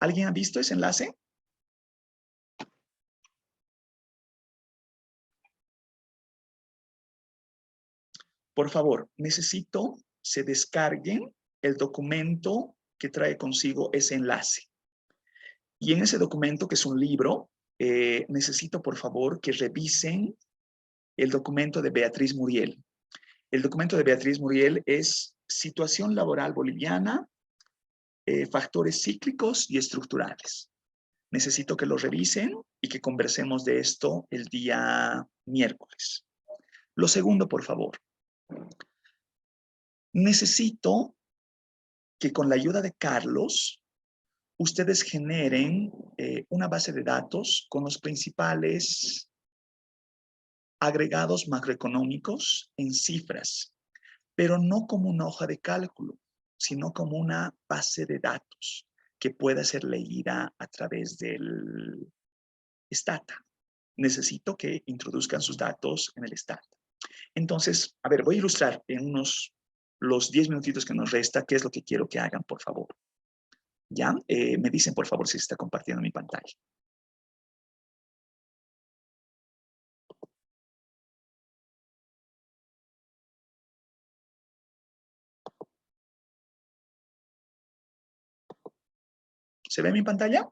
¿Alguien ha visto ese enlace? Por favor, necesito se descarguen el documento que trae consigo ese enlace. Y en ese documento, que es un libro, necesito por favor que revisen el documento de Beatriz Muriel. El documento de Beatriz Muriel es Situación Laboral Boliviana, Factores Cíclicos y Estructurales. Necesito que lo revisen y que conversemos de esto el día miércoles. Lo segundo, por favor. Necesito que con la ayuda de Carlos, ustedes generen una base de datos con los principales agregados macroeconómicos en cifras, pero no como una hoja de cálculo, sino como una base de datos que pueda ser leída a través del Stata. Necesito que introduzcan sus datos en el Stata. Entonces, a ver, voy a ilustrar en los 10 minutitos que nos resta qué es lo que quiero que hagan, por favor. ¿Ya? Me dicen, por favor, si se está compartiendo mi pantalla. ¿Se ve mi pantalla?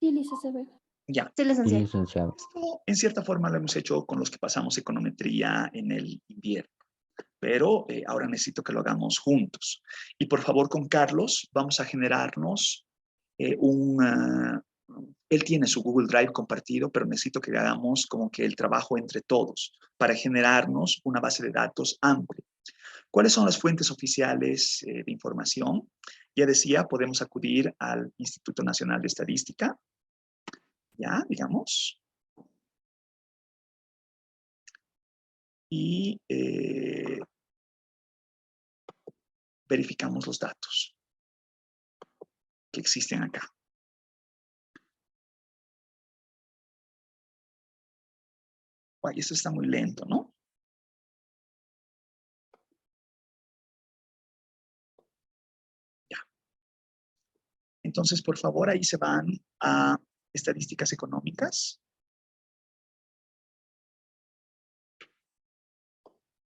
Sí, Lisa, se ve. Ya. Sí, licenciado. Licenciado. Esto, en cierta forma, lo hemos hecho con los que pasamos econometría en el invierno. Pero ahora necesito que lo hagamos juntos. Y por favor, con Carlos, vamos a generarnos él tiene su Google Drive compartido, pero necesito que hagamos como que el trabajo entre todos para generarnos una base de datos amplia. ¿Cuáles son las fuentes oficiales de información? Ya decía, podemos acudir al Instituto Nacional de Estadística, ya, digamos. Y verificamos los datos que existen acá. Ay, esto está muy lento, ¿no? Ya. Entonces, por favor, ahí se van a estadísticas económicas.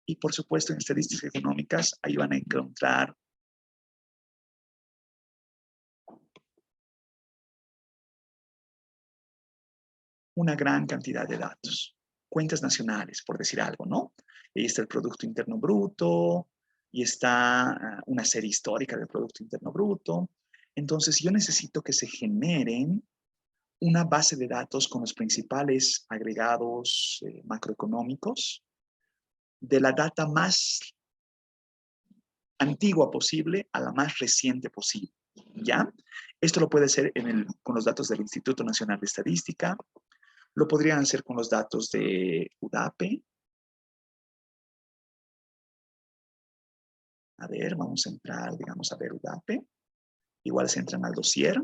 Y por supuesto, en estadísticas económicas, ahí van a encontrar una gran cantidad de datos. Cuentas nacionales, por decir algo, ¿no? Ahí está el Producto Interno Bruto, y está una serie histórica del Producto Interno Bruto. Entonces, yo necesito que se generen una base de datos con los principales agregados macroeconómicos de la data más antigua posible a la más reciente posible, ¿ya? Esto lo puede hacer con los datos del Instituto Nacional de Estadística, lo podrían hacer con los datos de UDAPE. A ver, vamos a entrar, digamos, a ver UDAPE. Igual se entran al dossier.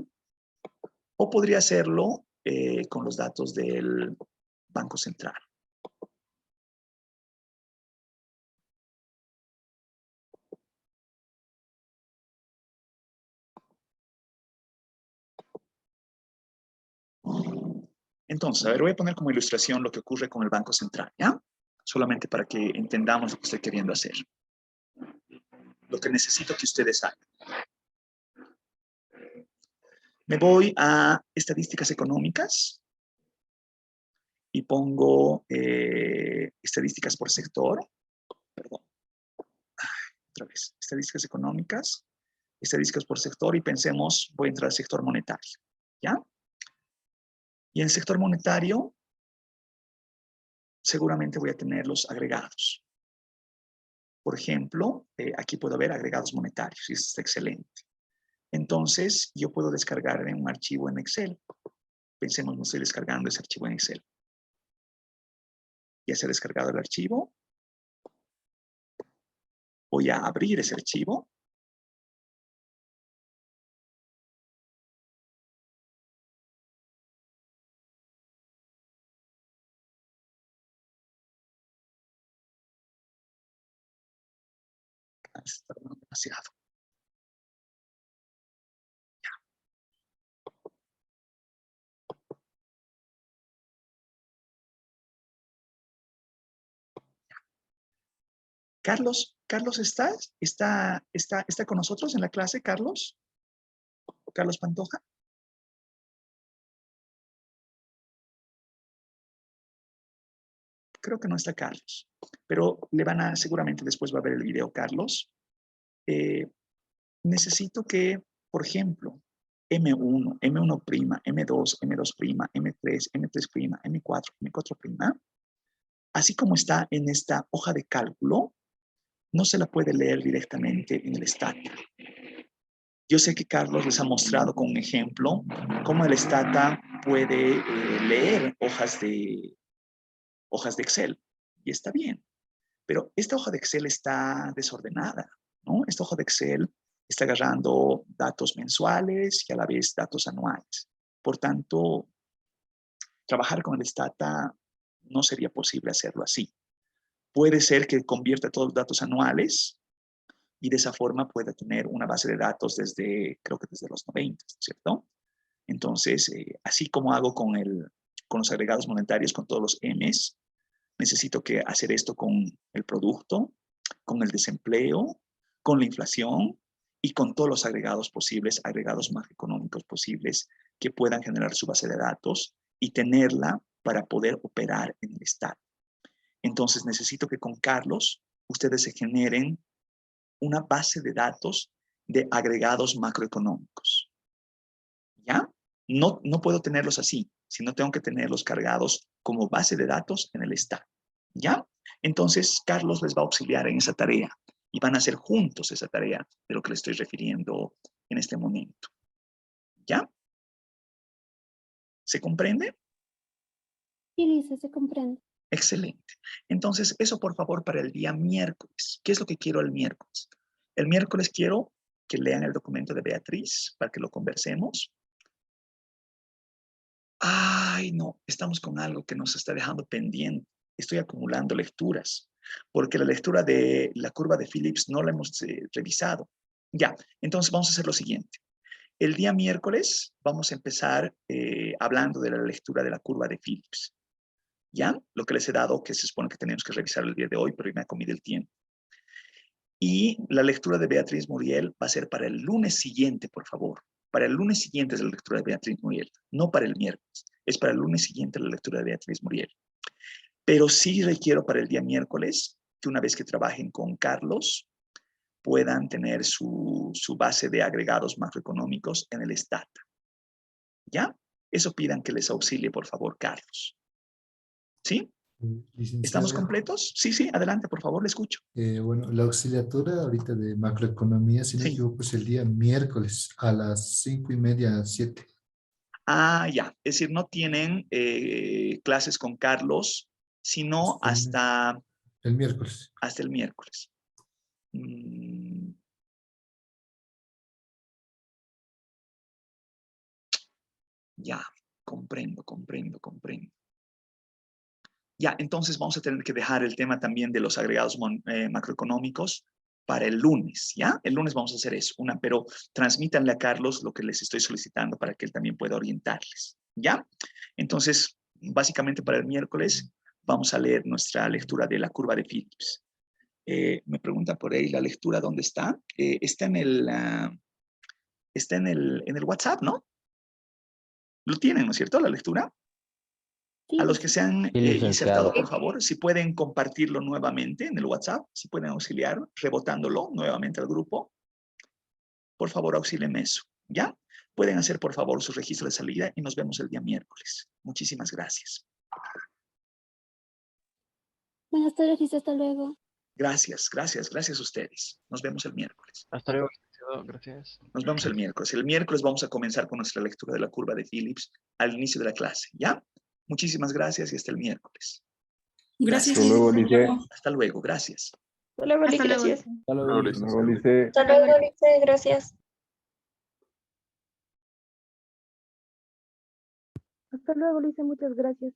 O podría hacerlo con los datos del Banco Central. Entonces, a ver, voy a poner como ilustración lo que ocurre con el Banco Central, ¿ya? Solamente para que entendamos lo que estoy queriendo hacer. Lo que necesito que ustedes hagan. Me voy a estadísticas económicas y pongo estadísticas por sector. Perdón. Otra vez. Estadísticas económicas, estadísticas por sector y pensemos, voy a entrar al sector monetario, ¿ya? Y en el sector monetario, seguramente voy a tener los agregados. Por ejemplo, aquí puedo ver agregados monetarios y esto está excelente. Entonces, yo puedo descargar en un archivo en Excel. Pensemos, me estoy descargando ese archivo en Excel. Ya se ha descargado el archivo. Voy a abrir ese archivo. Está demasiado. Ya. Carlos, ¿está con nosotros en la clase, Carlos? ¿Carlos Pantoja? Creo que no está Carlos, pero seguramente después va a ver el video Carlos. Necesito que, por ejemplo, M1, M1', M2, M2', M3, M3', M4, M4', así como está en esta hoja de cálculo, no se la puede leer directamente en el Stata. Yo sé que Carlos les ha mostrado con un ejemplo cómo el Stata puede leer hojas de Excel, y está bien. Pero esta hoja de Excel está desordenada, ¿no? Esta hoja de Excel está agarrando datos mensuales y a la vez datos anuales. Por tanto, trabajar con el Stata no sería posible hacerlo así. Puede ser que convierta todos los datos anuales y de esa forma pueda tener una base de datos creo que desde los 90, ¿cierto? Entonces, así como hago con los agregados monetarios, con todos los M's, necesito hacer esto con el producto, con el desempleo, con la inflación y con todos los agregados posibles, agregados macroeconómicos posibles que puedan generar su base de datos y tenerla para poder operar en el Estado. Entonces necesito que con Carlos ustedes se generen una base de datos de agregados macroeconómicos. ¿Ya? No puedo tenerlos así, sino tengo que tenerlos cargados como base de datos en el Estado. ¿Ya? Entonces, Carlos les va a auxiliar en esa tarea y van a hacer juntos esa tarea de lo que les estoy refiriendo en este momento. ¿Ya? ¿Se comprende? Sí, dice, se comprende. Excelente. Entonces, eso por favor para el día miércoles. ¿Qué es lo que quiero el miércoles? El miércoles quiero que lean el documento de Beatriz para que lo conversemos. Ay, no, estamos con algo que nos está dejando pendiente. Estoy acumulando lecturas, porque la lectura de la curva de Phillips no la hemos revisado. Ya, entonces vamos a hacer lo siguiente. El día miércoles vamos a empezar hablando de la lectura de la curva de Phillips. ¿Ya? Lo que les he dado, que se supone que tenemos que revisar el día de hoy, pero me ha comido el tiempo. Y la lectura de Beatriz Muriel va a ser para el lunes siguiente, por favor. Para el lunes siguiente es la lectura de Beatriz Muriel, no para el miércoles. Es para el lunes siguiente la lectura de Beatriz Muriel. Pero sí requiero para el día miércoles que una vez que trabajen con Carlos, puedan tener su base de agregados macroeconómicos en el Stata. ¿Ya? Eso pidan que les auxilie, por favor, Carlos. ¿Sí? ¿Estamos completos? Sí, sí, adelante, por favor, le escucho. Bueno, la auxiliatura ahorita de macroeconomía, si no me equivoco, es el día miércoles a las 5:30, 7. Ah, ya. Es decir, no tienen clases con Carlos, sino hasta el miércoles. Hasta el miércoles. Ya, comprendo. Ya, entonces vamos a tener que dejar el tema también de los agregados macroeconómicos para el lunes, ¿ya? El lunes vamos a hacer eso, pero transmítanle a Carlos lo que les estoy solicitando para que él también pueda orientarles, ¿ya? Entonces, básicamente para el miércoles vamos a leer nuestra lectura de la curva de Phillips. Me pregunta por ahí la lectura, ¿dónde está? Está en el WhatsApp, ¿no? ¿Lo tienen, no es cierto, la lectura? Sí, a los que se han licenciado. insertado, por favor, si pueden compartirlo nuevamente en el WhatsApp, si pueden auxiliar, rebotándolo nuevamente al grupo, por favor, auxílenme eso, ¿ya? Pueden hacer, por favor, su registro de salida y nos vemos el día miércoles. Muchísimas gracias. Buenas tardes, Lisa, hasta luego. Gracias a ustedes. Nos vemos el miércoles. Hasta luego, gracias. Nos vemos el miércoles. El miércoles vamos a comenzar con nuestra lectura de la curva de Phillips al inicio de la clase, ¿ya? Muchísimas gracias y hasta el miércoles. Gracias. Hasta luego, Lice. Hasta luego, gracias. Hasta luego, Lice, gracias. Hasta luego, Lice. Hasta luego, Lice, gracias. Hasta luego, Lice, muchas gracias.